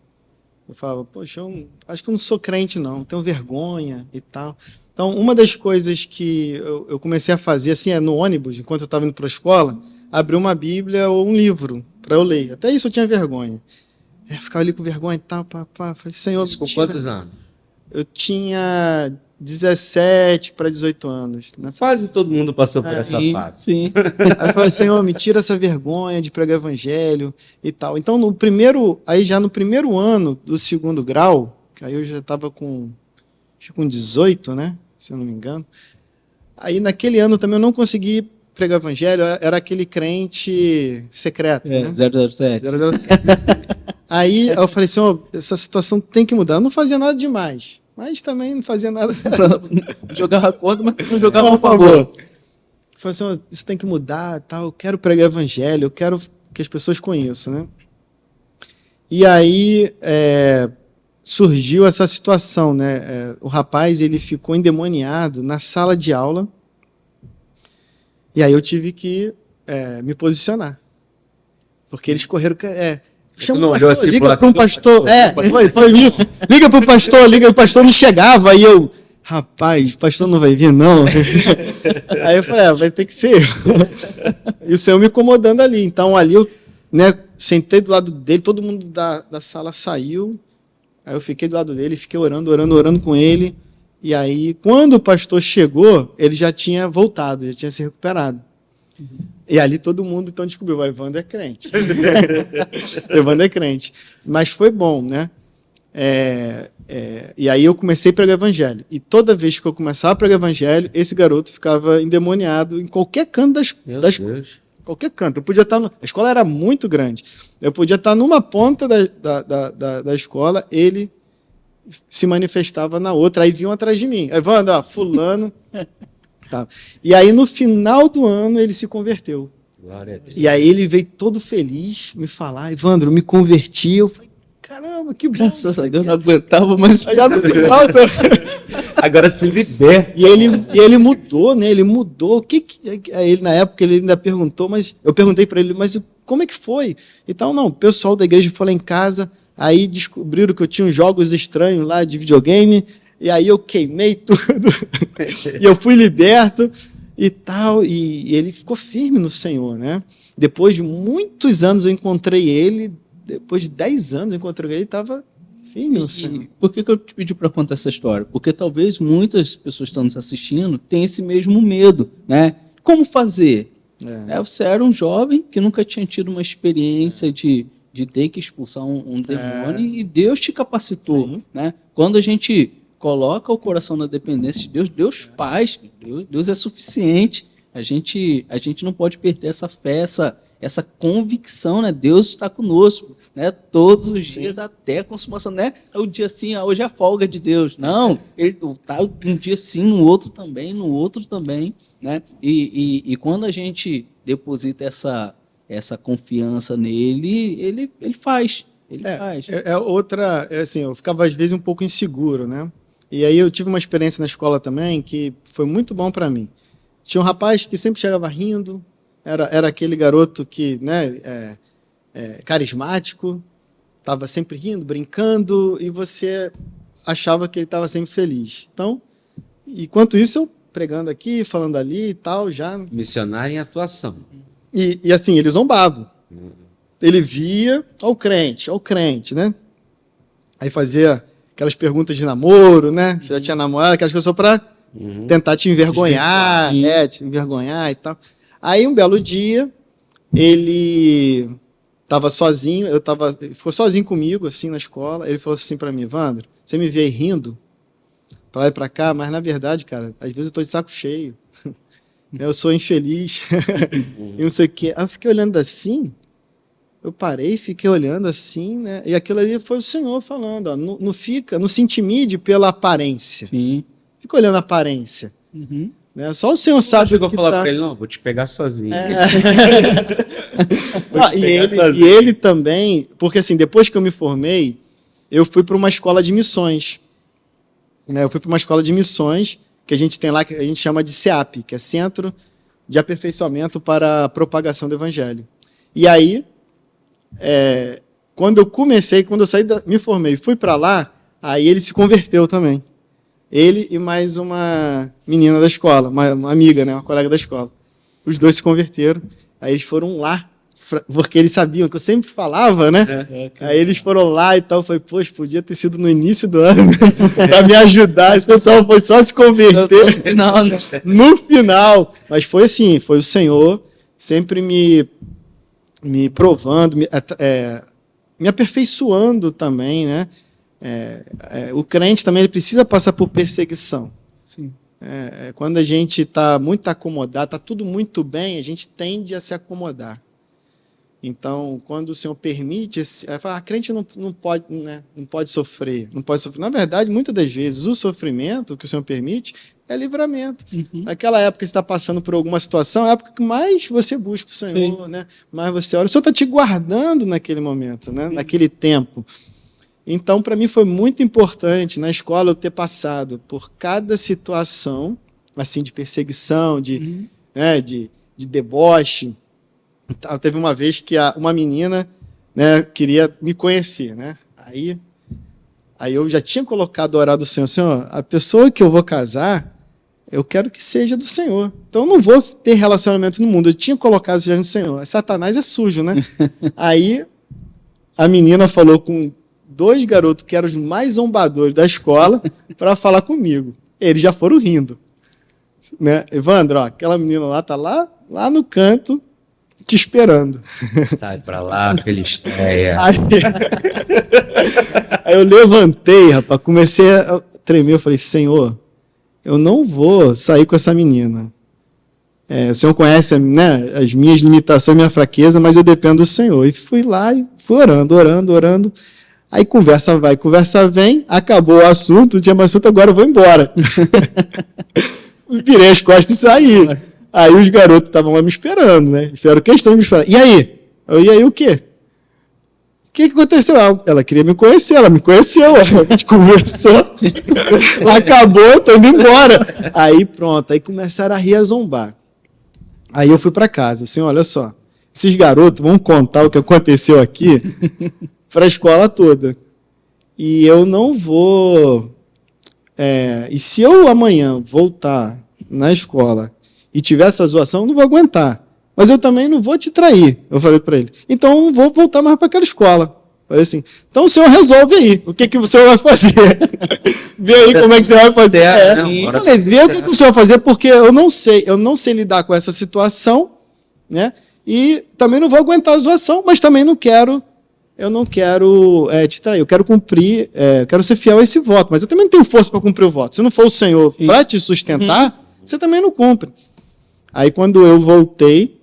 Eu falava, poxa, acho que eu não sou crente, não. Tenho vergonha e tal. Então, uma das coisas que eu comecei a fazer, assim, no ônibus, enquanto eu estava indo para a escola, abrir uma Bíblia ou um livro para eu ler. Até isso eu tinha vergonha. Ficava ali com vergonha e tal, Falei, Senhor... Isso com quantos anos? Eu tinha 17 para 18 anos. Quase todo mundo passou por essa fase. Sim. Aí eu falei, Senhor, me tira essa vergonha de pregar evangelho e tal. Então, já no primeiro ano do 2º grau, que aí eu já estava com 18, né? Se eu não me engano. Aí naquele ano também eu não consegui pregar evangelho, era aquele crente secreto, né? 007. Aí eu falei, Senhor, essa situação tem que mudar. Eu não fazia nada demais, mas também não fazia nada. Jogava contra, mas não jogava a favor. Eu falei, Senhor, isso tem que mudar, tal. Eu quero pregar evangelho, eu quero que as pessoas conheçam, né? E aí surgiu essa situação, né? O rapaz ele ficou endemoniado na sala de aula. E aí eu tive que me posicionar, porque eles correram. Chama o pastor, liga para um pastor. Foi isso. Liga para o pastor não chegava. Aí eu, rapaz, o pastor não vai vir, não. Aí eu falei, vai ter que ser. E o Senhor me incomodando ali. Então ali eu sentei do lado dele, todo mundo da sala saiu. Aí eu fiquei do lado dele, fiquei orando com ele. E aí, quando o pastor chegou, ele já tinha voltado, já tinha se recuperado. E ali todo mundo então descobriu, o Evandro é crente. Evandro é crente. Mas foi bom, né? E aí eu comecei a pregar evangelho. E toda vez que eu começava a pregar evangelho, esse garoto ficava endemoniado em qualquer canto da escola. Qualquer canto. Eu podia estar a escola era muito grande. Eu podia estar numa ponta da escola, ele se manifestava na outra. Aí vinham atrás de mim. Evandro, fulano. Tá. E aí, no final do ano, ele se converteu. Glória a Deus. E aí ele veio todo feliz me falar, Evandro, eu me converti. Eu falei, caramba, que bom. Graças a Deus, não aguentava mais. Agora se liberta. E ele mudou, né? Ele mudou. Ele, na época, ele ainda perguntou, mas eu perguntei para ele, mas como é que foi? Então, não, o pessoal da igreja foi lá em casa, aí descobriram que eu tinha uns jogos estranhos lá de videogame, e aí eu queimei tudo, e eu fui liberto e tal, e ele ficou firme no Senhor, né? Depois de muitos anos eu encontrei ele, depois de 10 anos eu encontrei ele, estava firme no Senhor. Por que eu te pedi para contar essa história? Porque talvez muitas pessoas que estão nos assistindo tenham esse mesmo medo, né? Como fazer? Você era um jovem que nunca tinha tido uma experiência de ter que expulsar um demônio e Deus te capacitou, né? Quando a gente coloca o coração na dependência de Deus, Deus faz, Deus é suficiente. A gente não pode perder essa fé, essa convicção, né? Deus está conosco, né? Todos os dias até a consumação, né? É o dia assim, hoje é a folga de Deus. Não, ele está um dia sim, no outro também, né? E quando a gente deposita essa confiança nele, ele faz. Assim, eu ficava às vezes um pouco inseguro, né? E aí eu tive uma experiência na escola também que foi muito bom para mim. Tinha um rapaz que sempre chegava rindo, era aquele garoto que, né, carismático, estava sempre rindo, brincando, e você achava que ele estava sempre feliz. Então, enquanto isso, eu pregando aqui, falando ali e tal, já... Missionário em atuação. E assim, ele zombava. Ele via, ó o crente, né? Aí fazia aquelas perguntas de namoro, né? Você já tinha namorado, aquelas coisas só para tentar te envergonhar, te envergonhar e tal. Aí, um belo dia, ele estava sozinho, ficou sozinho comigo, assim, na escola. Ele falou assim para mim, Evandro, você me vê aí rindo para lá e para cá, mas, na verdade, cara, às vezes eu estou de saco cheio. Eu sou infeliz. E não sei o quê. Aí eu fiquei olhando assim, eu parei, fiquei olhando assim, né? E aquilo ali foi o Senhor falando, ó, não se intimide pela aparência. Sim. Fica olhando a aparência. Né? Só o Senhor sabe o que falar para ele, não, vou te pegar sozinho. E ele também, porque assim, depois que eu me formei, eu fui para uma escola de missões. Né? Eu fui para uma escola de missões que a gente tem lá, que a gente chama de CEAP, que é Centro de Aperfeiçoamento para a Propagação do Evangelho. E aí, quando eu saí, me formei e fui para lá, aí ele se converteu também. Ele e mais uma menina da escola, uma amiga, né, uma colega da escola. Os dois se converteram, aí eles foram lá, porque eles sabiam que eu sempre falava, né? Aí eles foram lá e tal, foi, poxa, podia ter sido no início do ano, para me ajudar. Esse pessoal foi só se converter no final. Mas foi assim, foi o Senhor sempre me provando, me aperfeiçoando também, né? O crente também ele precisa passar por perseguição. Sim. Quando a gente está muito acomodado, está tudo muito bem, a gente tende a se acomodar. Então, quando o Senhor permite, a crente não pode, né, não pode sofrer. Na verdade, muitas das vezes, o sofrimento que o Senhor permite é livramento. Naquela época que você está passando por alguma situação, é a época que mais você busca o Senhor, né? Mais você ora. O Senhor está te guardando naquele momento, né? Naquele tempo. Então, para mim, foi muito importante na escola eu ter passado por cada situação assim, de perseguição, de deboche. Teve uma vez que uma menina, né, queria me conhecer, né? Aí eu já tinha colocado o orar do Senhor, Senhor, a pessoa que eu vou casar, eu quero que seja do Senhor. Então eu não vou ter relacionamento no mundo. Eu tinha colocado isso no Senhor. Satanás é sujo, né? Aí a menina falou com 2 garotos que eram os mais zombadores da escola para falar comigo. Eles já foram rindo. Né? Evandro, ó, aquela menina lá está lá no canto, te esperando. Sai pra lá, Filisteia. Aí eu levantei, rapaz, comecei a tremer. Eu falei, Senhor, eu não vou sair com essa menina. O Senhor conhece, né, as minhas limitações, minha fraqueza, mas eu dependo do Senhor. E fui lá e fui orando. Aí conversa vai, conversa vem, acabou o assunto, não tinha mais assunto, agora eu vou embora. Virei as costas e saí. Aí os garotos estavam lá me esperando, né? Fizeram questão de me esperar. E aí? E aí o quê? O que aconteceu? Ela queria me conhecer, ela me conheceu, a gente conversou, acabou, eu tô indo embora. Aí pronto, aí começaram a rir, a zombar. Aí eu fui para casa, assim, olha só, esses garotos vão contar o que aconteceu aqui para a escola toda. E eu não vou... e se eu amanhã voltar na escola e tiver essa zoação, eu não vou aguentar. Mas eu também não vou te trair, eu falei para ele. Então eu não vou voltar mais para aquela escola. Falei assim, então o senhor resolve aí, o que o senhor vai fazer? Vê aí como é que você vai fazer. Eu falei, vê o que o senhor vai fazer, porque eu não sei lidar com essa situação, né? E também não vou aguentar a zoação, mas também eu não quero te trair, eu quero cumprir, eu quero ser fiel a esse voto, mas eu também não tenho força para cumprir o voto. Se não for o Senhor para te sustentar, você também não cumpre. Aí quando eu voltei,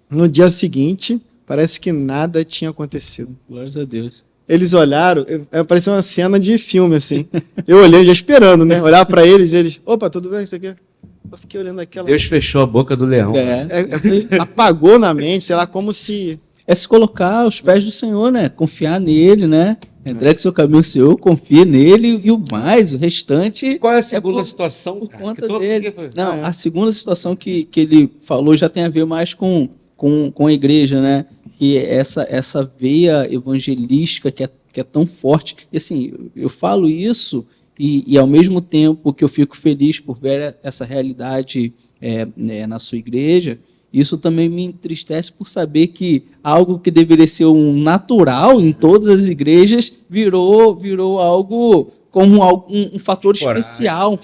no dia seguinte, parece que nada tinha acontecido. Glórias a Deus. Eles olharam, parecia uma cena de filme, assim. Eu olhei já esperando, né? Olhar para eles, opa, tudo bem, isso aqui? Eu fiquei olhando aquela... Deus fechou a boca do leão. Apagou na mente, sei lá, como se... É se colocar aos pés do Senhor, né? Confiar nele, né? Entregue seu caminho ao Senhor, confie nele e o restante... Qual é a segunda situação? Por conta dele. Não, a segunda situação que ele falou já tem a ver mais com a igreja, né? Que é essa veia evangelística que é tão forte. E assim, eu falo isso e ao mesmo tempo que eu fico feliz por ver essa realidade na sua igreja, isso também me entristece por saber que algo que deveria ser um natural em todas as igrejas virou algo como um fator especial,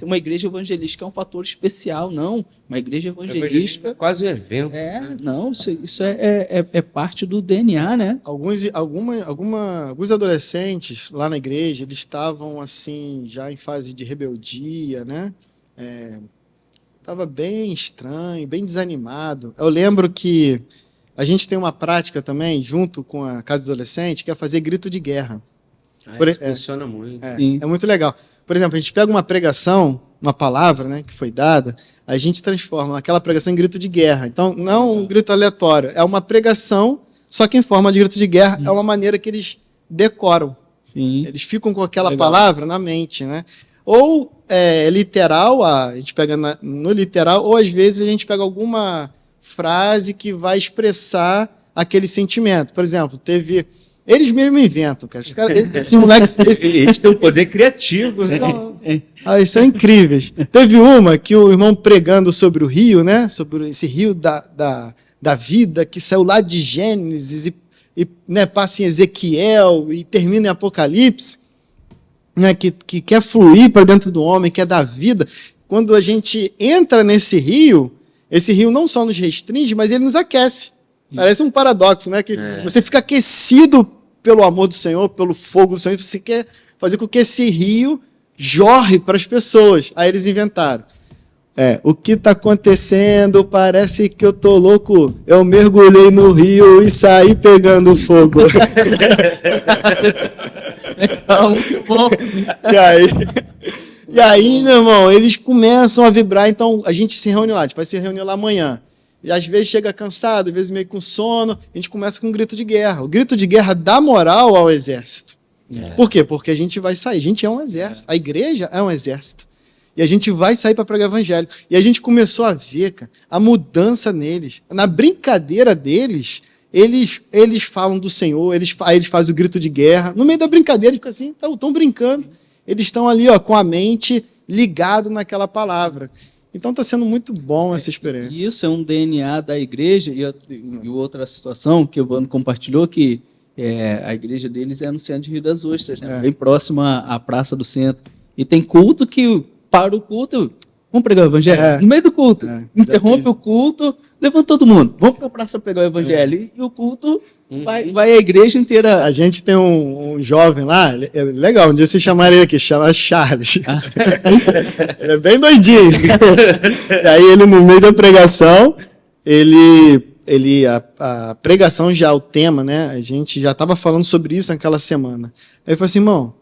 Uma igreja evangelística é um fator especial, não. Uma igreja evangelística... É quase um evento. Não, isso é parte do DNA, né? Alguns adolescentes lá na igreja, eles estavam assim, já em fase de rebeldia, né? Estava bem estranho, bem desanimado. Eu lembro que a gente tem uma prática também, junto com a Casa do Adolescente, que é fazer grito de guerra. Isso funciona muito. É muito legal. Por exemplo, a gente pega uma pregação, uma palavra, né, que foi dada, a gente transforma aquela pregação em grito de guerra. Então, não um grito aleatório, é uma pregação, só que em forma de grito de guerra, é uma maneira que eles decoram. Sim. Eles ficam com aquela palavra na mente, né? Ou literal, a gente pega no literal, ou às vezes a gente pega alguma frase que vai expressar aquele sentimento. Por exemplo, eles mesmos inventam, cara. Esses moleques... Eles têm um poder criativo. Eles são incríveis. Teve uma que o irmão pregando sobre o rio, né? Sobre esse rio da vida, que saiu lá de Gênesis e né, passa em Ezequiel e termina em Apocalipse, né, que quer fluir para dentro do homem, que é da vida. Quando a gente entra nesse rio, esse rio não só nos restringe, mas ele nos aquece. Parece um paradoxo, né? Que você fica aquecido pelo amor do Senhor, pelo fogo do Senhor, e você quer fazer com que esse rio jorre para as pessoas. Aí eles inventaram. O que está acontecendo? Parece que eu tô louco. Eu mergulhei no rio e saí pegando fogo. E aí, meu irmão, eles começam a vibrar. Então, a gente se reúne lá. A gente vai se reunir lá amanhã. E às vezes chega cansado, às vezes meio com sono. A gente começa com um grito de guerra. O grito de guerra dá moral ao exército. Por quê? Porque a gente vai sair. A gente é um exército. A igreja é um exército. E a gente vai sair para pregar o evangelho. E a gente começou a ver, cara, a mudança neles. Na brincadeira deles, eles falam do Senhor, aí eles fazem o grito de guerra. No meio da brincadeira, eles ficam assim, estão brincando. Eles estão ali com a mente ligado naquela palavra. Então está sendo muito bom essa experiência. Isso é um DNA da igreja. E outra situação que o Evandro compartilhou, que a igreja deles é no centro de Rio das Ostras, né? Bem próxima à Praça do Centro. E tem culto que... Para o culto, Vamos pregar o evangelho? No meio do culto. Interrompe o culto, levanta todo mundo. Vamos para a praça pregar o evangelho. E o culto vai a igreja inteira. A gente tem um jovem lá, é legal, um dia vocês chamarem ele aqui, chama Charles. Ele é bem doidinho. E aí ele, no meio da pregação, a pregação já, o tema, né? A gente já estava falando sobre isso naquela semana. Aí ele falou assim, irmão,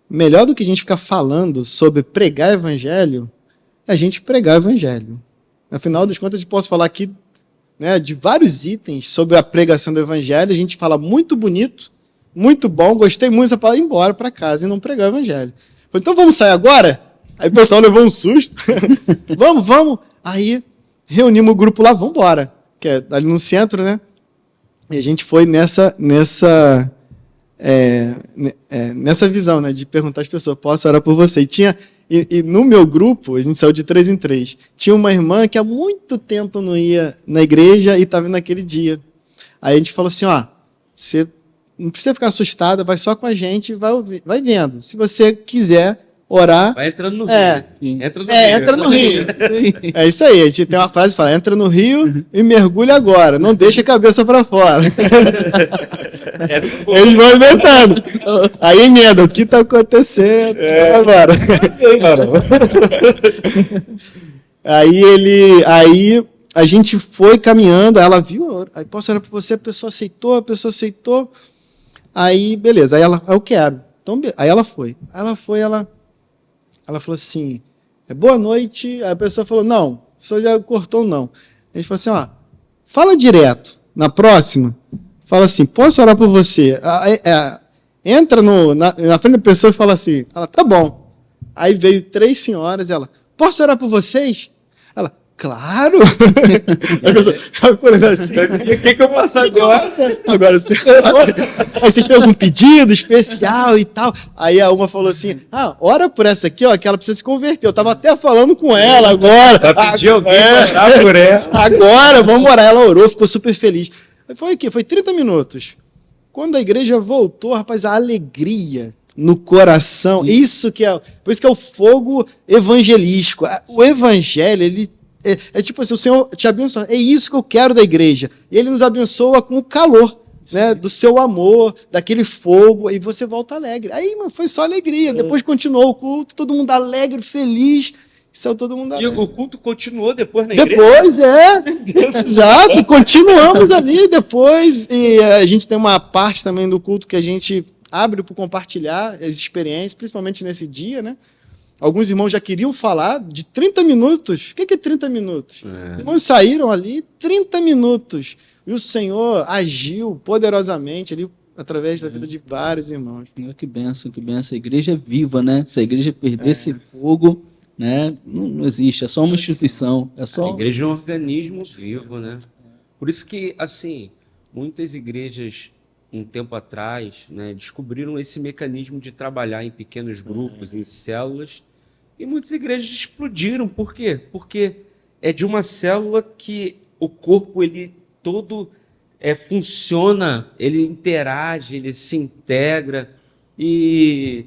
melhor do que a gente ficar falando sobre pregar evangelho, é a gente pregar evangelho. Afinal das contas, eu posso falar aqui, né, de vários itens sobre a pregação do evangelho. A gente fala muito bonito, muito bom, gostei muito dessa palavra, ir embora para casa e não pregar o evangelho. Falei, então vamos sair agora? Aí o pessoal levou um susto. Vamos. Aí reunimos o grupo lá, vamos embora. Que é ali no centro, né? E a gente foi nessa visão, né? De perguntar às pessoas, posso orar por você? E no meu grupo, a gente saiu de 3 em 3, tinha uma irmã que há muito tempo não ia na igreja e estava indo naquele dia. Aí a gente falou assim, você não precisa ficar assustada, vai só com a gente, vai vendo. Se você quiser orar... Vai entrando no rio. Entra no rio. É isso aí, a gente tem uma frase que fala, entra no rio e mergulha agora, não deixa a cabeça para fora. Eles vão inventando. Aí emenda, o que está acontecendo? Agora. Aí a gente foi caminhando, ela viu, aí posso orar por você, a pessoa aceitou. Aí, beleza, aí eu quero. Então, aí ela foi. Ela falou assim, boa noite. Aí a pessoa falou, não, o senhor já cortou não. A gente falou assim, fala direto. Na próxima, fala assim, posso orar por você? Entra na frente da pessoa e fala assim, tá bom. Aí veio 3 senhoras, ela, posso orar por vocês? Ela, claro! Assim, o que eu faço agora? Agora aí vocês têm algum pedido especial e tal? Aí a uma falou assim, ora por essa aqui, que ela precisa se converter. Eu estava até falando com ela agora. Pediu alguém para orar por ela. Agora, vamos orar. Ela orou, ficou super feliz. Foi 30 minutos. Quando a igreja voltou, rapaz, a alegria no coração, por isso que é o fogo evangelístico. O evangelho, ele tipo assim, o Senhor te abençoa. É isso que eu quero da igreja. Ele nos abençoa com o calor, né, do seu amor, daquele fogo, e você volta alegre. Aí, foi só alegria. Depois continuou o culto, todo mundo alegre, feliz. Saiu todo mundo alegre. E o culto continuou depois na igreja? Depois, exato. E continuamos ali depois. E a gente tem uma parte também do culto que a gente abre para compartilhar as experiências, principalmente nesse dia, né? Alguns irmãos já queriam falar de 30 minutos. O que é 30 minutos? Os irmãos saíram ali 30 minutos. E o Senhor agiu poderosamente ali através da vida de vários irmãos. Que bênção, que bênção. A igreja é viva, né? Se a igreja perder esse fogo, né, não existe. É só uma instituição. A igreja é um organismo vivo, né? Por isso que, assim, muitas igrejas, um tempo atrás, né, descobriram esse mecanismo de trabalhar em pequenos grupos, em células, e muitas igrejas explodiram. Por quê? Porque é de uma célula que o corpo ele todo funciona, ele interage, ele se integra, e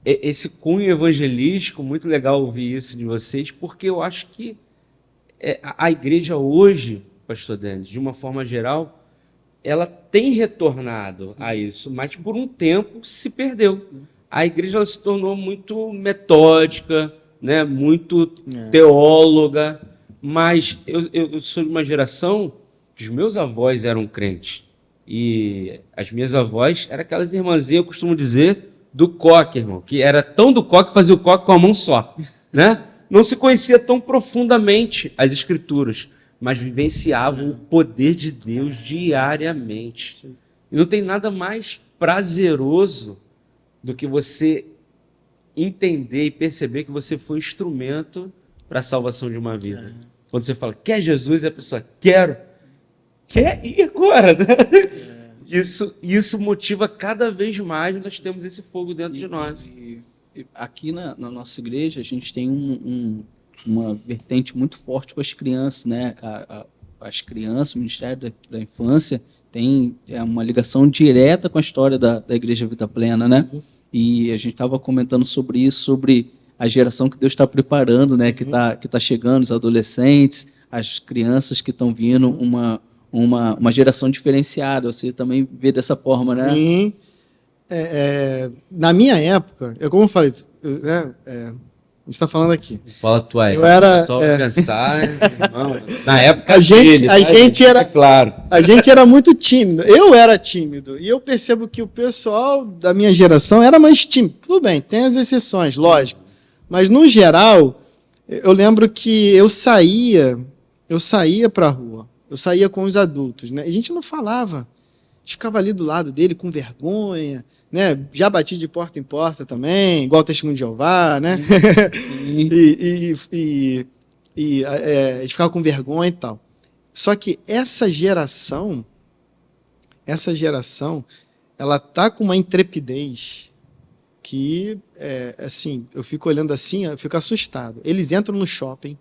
esse cunho evangelístico, muito legal ouvir isso de vocês, porque eu acho que a igreja hoje, pastor Denis, de uma forma geral, ela tem retornado a isso, mas por um tempo se perdeu. A igreja ela se tornou muito metódica, né, muito teóloga, mas eu sou de uma geração que os meus avós eram crentes, e as minhas avós eram aquelas irmãzinhas, eu costumo dizer, do coque, irmão, que era tão do coque que fazia o coque com a mão só, né? Não se conhecia tão profundamente as escrituras, mas vivenciavam o poder de Deus diariamente. E não tem nada mais prazeroso do que você entender e perceber que você foi instrumento para a salvação de uma vida. Quando você fala, quer Jesus? E a pessoa, quero. Quer ir agora, né? Isso motiva cada vez mais, nós temos esse fogo dentro de nós. Aqui na nossa igreja, a gente tem uma vertente muito forte com as crianças, né? As crianças, o Ministério da Infância tem uma ligação direta com a história da Igreja Vida Plena, né? E a gente estava comentando sobre isso, sobre a geração que Deus está preparando, né? Que tá chegando, os adolescentes, as crianças que estão vindo, uma geração diferenciada. Você também vê dessa forma, né? Sim. Na minha época, como eu falei, a gente está falando aqui. Fala tua época. Eu era, só pensar, irmão, na época a gente era, claro. A gente era muito tímido. Eu era tímido e eu percebo que o pessoal da minha geração era mais tímido. Tudo bem, tem as exceções, lógico. Mas no geral, eu lembro que eu saía para a rua. Eu saía com os adultos, né? E a gente não falava. A gente ficava ali do lado dele com vergonha, né? Já bati de porta em porta também, igual o Testemunho de Jeová, né? e a gente ficava com vergonha e tal. Só que essa geração, ela tá com uma intrepidez que, assim, eu fico olhando assim, eu fico assustado. Eles entram no shopping.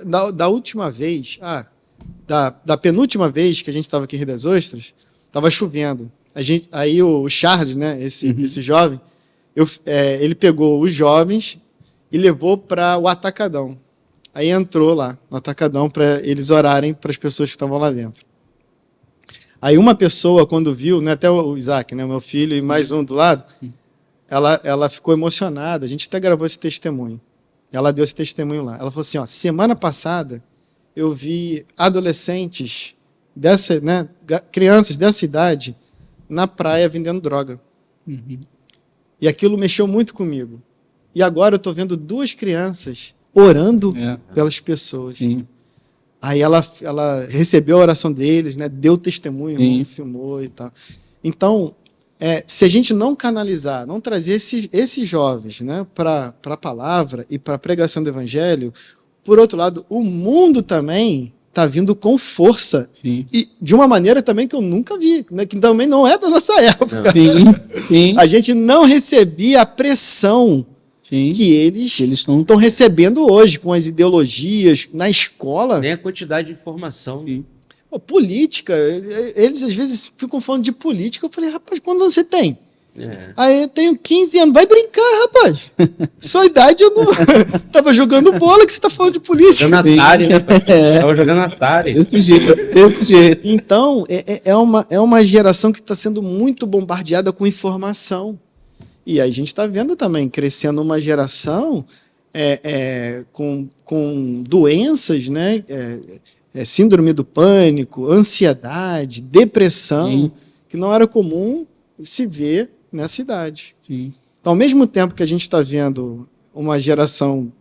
Da última vez, da penúltima vez que a gente estava aqui em Rio das Ostras, estava chovendo. Aí o Charles, né, esse jovem, ele pegou os jovens e levou para o Atacadão. Aí entrou lá no Atacadão para eles orarem para as pessoas que estavam lá dentro. Aí uma pessoa, quando viu, né, até o Isaac, né, meu filho, e mais um do lado, ela ficou emocionada. A gente até gravou esse testemunho. Ela deu esse testemunho lá. Ela falou assim, semana passada eu vi adolescentes, crianças dessa idade, na praia vendendo droga. Uhum. E aquilo mexeu muito comigo. E agora eu estou vendo 2 crianças orando pelas pessoas. Sim. Aí ela recebeu a oração deles, né, deu testemunho, filmou e tal. Então, se a gente não canalizar, não trazer esses jovens, né, para a palavra e para a pregação do evangelho, por outro lado, o mundo também está vindo com força. Sim. E de uma maneira também que eu nunca vi, né, que também não é da nossa época. Sim. A gente não recebia a pressão que eles estão recebendo hoje, com as ideologias, na escola. Nem a quantidade de informação. Sim. Política, eles às vezes ficam falando de política. Eu falei, rapaz, quantos você tem? Aí eu tenho 15 anos, vai brincar, rapaz. Sua idade eu não. Tava jogando bola, que você tá falando de política. Jogando Atari, né? Tava jogando Atari. Desse jeito. Então, é uma geração que está sendo muito bombardeada com informação. E aí a gente está vendo também, crescendo uma geração com doenças, né? Síndrome do pânico, ansiedade, depressão, que não era comum se ver nessa idade. Sim. Então, ao mesmo tempo que a gente está vendo uma geração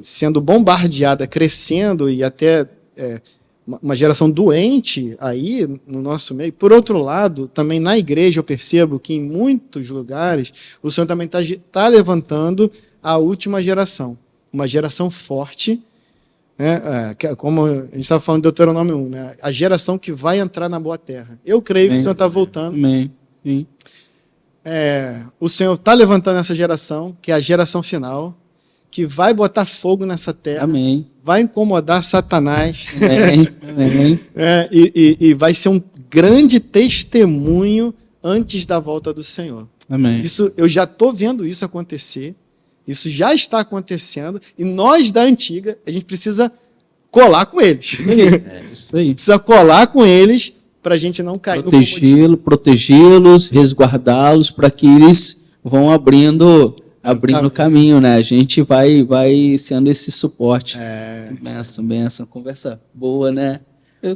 sendo bombardeada, crescendo e até uma geração doente aí no nosso meio, por outro lado, também na igreja eu percebo que em muitos lugares o Senhor também está levantando a última geração, uma geração forte, como a gente estava falando de Deuteronômio 1, né? A geração que vai entrar na boa terra. Eu creio que o Senhor está voltando. Amém. Sim. O Senhor está levantando essa geração, que é a geração final, que vai botar fogo nessa terra. Amém. Vai incomodar Satanás. Amém. E vai ser um grande testemunho antes da volta do Senhor. Amém. Isso, eu já estou vendo isso acontecer. Isso já está acontecendo e nós da antiga, a gente precisa colar com eles. Isso aí. Precisa colar com eles para a gente não cair protegê-los, resguardá-los para que eles vão abrindo o caminho, né? A gente vai sendo esse suporte. Benção, conversa boa, né?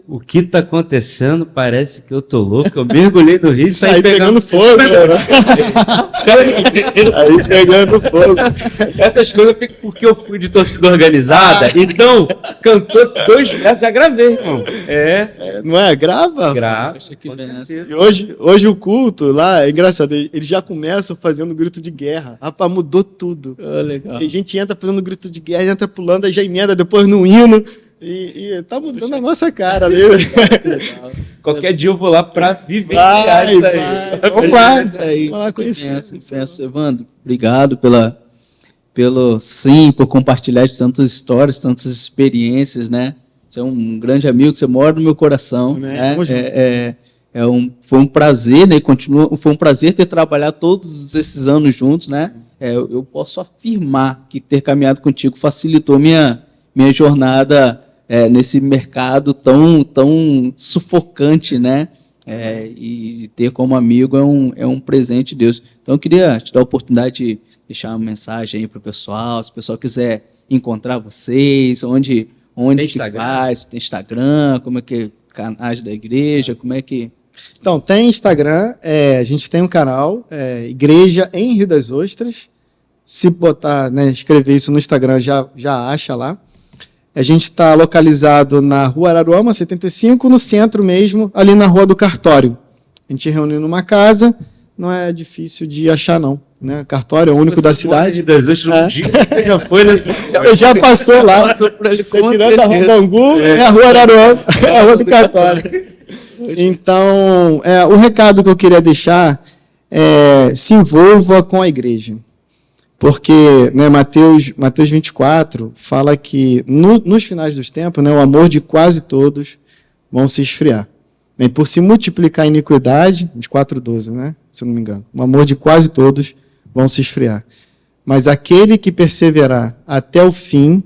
O que está acontecendo? Parece que eu tô louco. Eu mergulhei no rio e saí pegando fogo. Aí pegando fogo. Essas coisas eu fico porque eu fui de torcida organizada. Então, cantou 2 versos, já gravei, irmão. Não é? Grava? Grava. E hoje o culto lá, é engraçado, eles já começam fazendo grito de guerra. Rapaz, mudou tudo. Legal. E a gente entra fazendo grito de guerra, entra pulando, aí já emenda depois no hino. E tá mudando a nossa cara ali. Qualquer dia eu vou lá para vivenciar isso aí. Vamos lá com isso. Evandro, obrigado por compartilhar de tantas histórias, tantas experiências, né? Você é um grande amigo, você mora no meu coração. Né? Foi um prazer, né? Foi um prazer ter trabalhado todos esses anos juntos, né? Eu posso afirmar que ter caminhado contigo facilitou minha jornada nesse mercado tão sufocante, né? E ter como amigo é um presente de Deus. Então, eu queria te dar a oportunidade de deixar uma mensagem aí para o pessoal, se o pessoal quiser encontrar vocês, onde que faz, tem Instagram, como é que canais da igreja, como é que... Então, tem Instagram, a gente tem um canal, Igreja em Rio das Ostras. Se botar, né, escrever isso no Instagram, já acha lá. A gente está localizado na Rua Araruama, 75, no centro mesmo, ali na Rua do Cartório. A gente reúne numa casa, não é difícil de achar, não. Né? Cartório é o único da cidade. Você já foi nesse... Você já passou lá. Tirando a Rua Bangu, é a Rua Araruama, é a Rua do Cartório. Então, o recado que eu queria deixar se envolva com a igreja. Porque, né, Mateus 24 fala que nos finais dos tempos, né, o amor de quase todos vão se esfriar. E por se multiplicar a iniquidade, 24:12, né, se eu não me engano, o amor de quase todos vão se esfriar. Mas aquele que perseverar até o fim,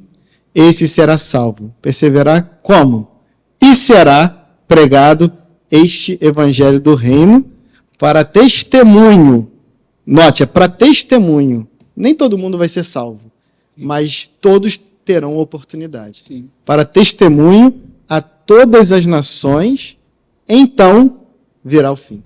esse será salvo. Perseverar como? E será pregado este evangelho do reino para testemunho. Note, é para testemunho. Nem todo mundo vai ser salvo, sim, mas todos terão oportunidade. Sim. Para testemunho a todas as nações, então virá o fim.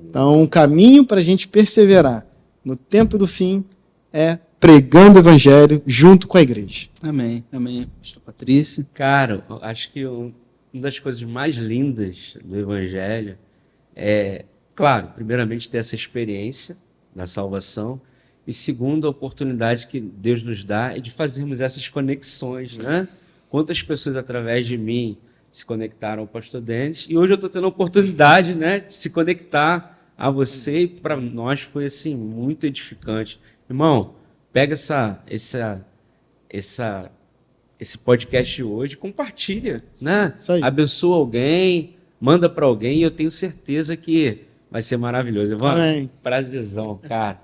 Então, um caminho para a gente perseverar no tempo do fim é pregando o evangelho junto com a igreja. Amém, amém. Pastor Patrícia. Cara, acho que uma das coisas mais lindas do evangelho é, claro, primeiramente ter essa experiência da salvação, e segundo, a oportunidade que Deus nos dá é de fazermos essas conexões, né? Quantas pessoas através de mim se conectaram ao Pastor Denis, e hoje eu estou tendo a oportunidade, né, de se conectar a você, e para nós foi assim muito edificante. Irmão, pega esse podcast hoje, compartilha, né? Abençoa alguém, manda para alguém, e eu tenho certeza que vai ser maravilhoso. Evandro, prazerzão, cara.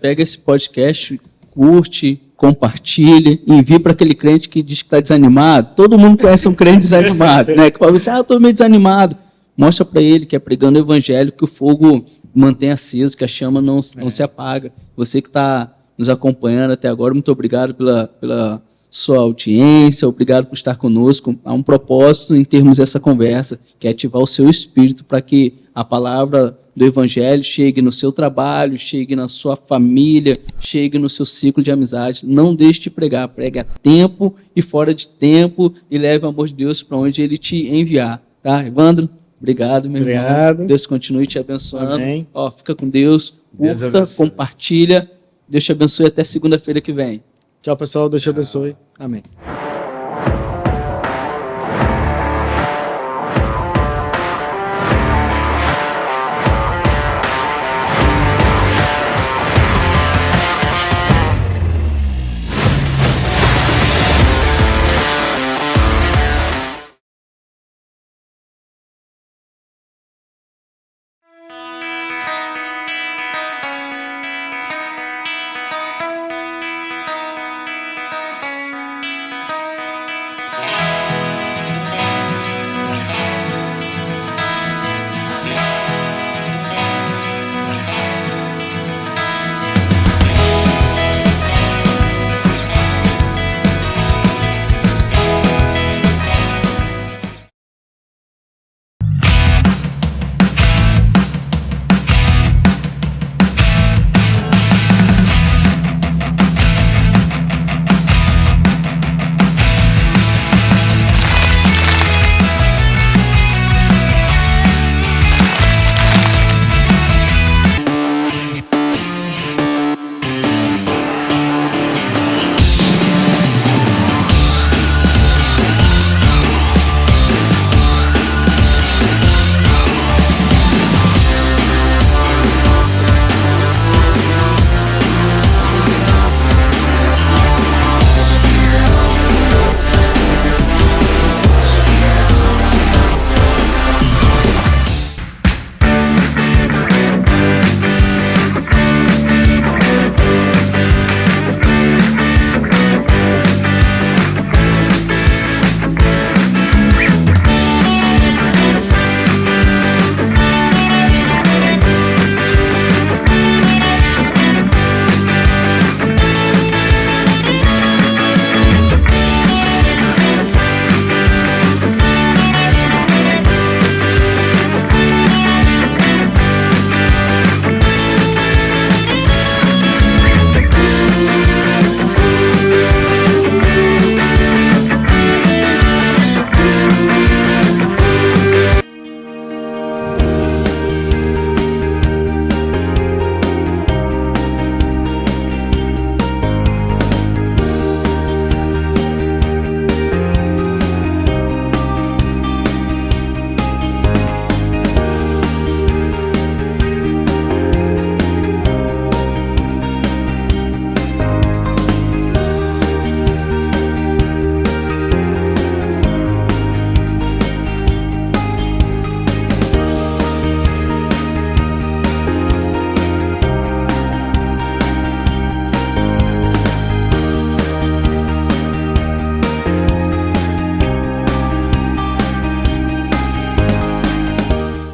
Pega esse podcast, curte, compartilha, envia para aquele crente que diz que está desanimado. Todo mundo conhece um crente desanimado, né? Que fala assim, estou meio desanimado. Mostra para ele que é pregando o evangelho que o fogo mantém aceso, que a chama não se apaga. Você que está nos acompanhando até agora, muito obrigado pela sua audiência, obrigado por estar conosco. Há um propósito em termos essa conversa, que é ativar o seu espírito para que a palavra do evangelho chegue no seu trabalho, chegue na sua família, chegue no seu ciclo de amizade. Não deixe de pregar, pregue a tempo e fora de tempo e leve o amor de Deus para onde Ele te enviar. Tá, Evandro? Obrigado, meu irmão. Deus continue te abençoando. Amém. Fica com Deus, curta, compartilha. Deus te abençoe até segunda-feira que vem. Tchau, pessoal. Deus te abençoe. Amém.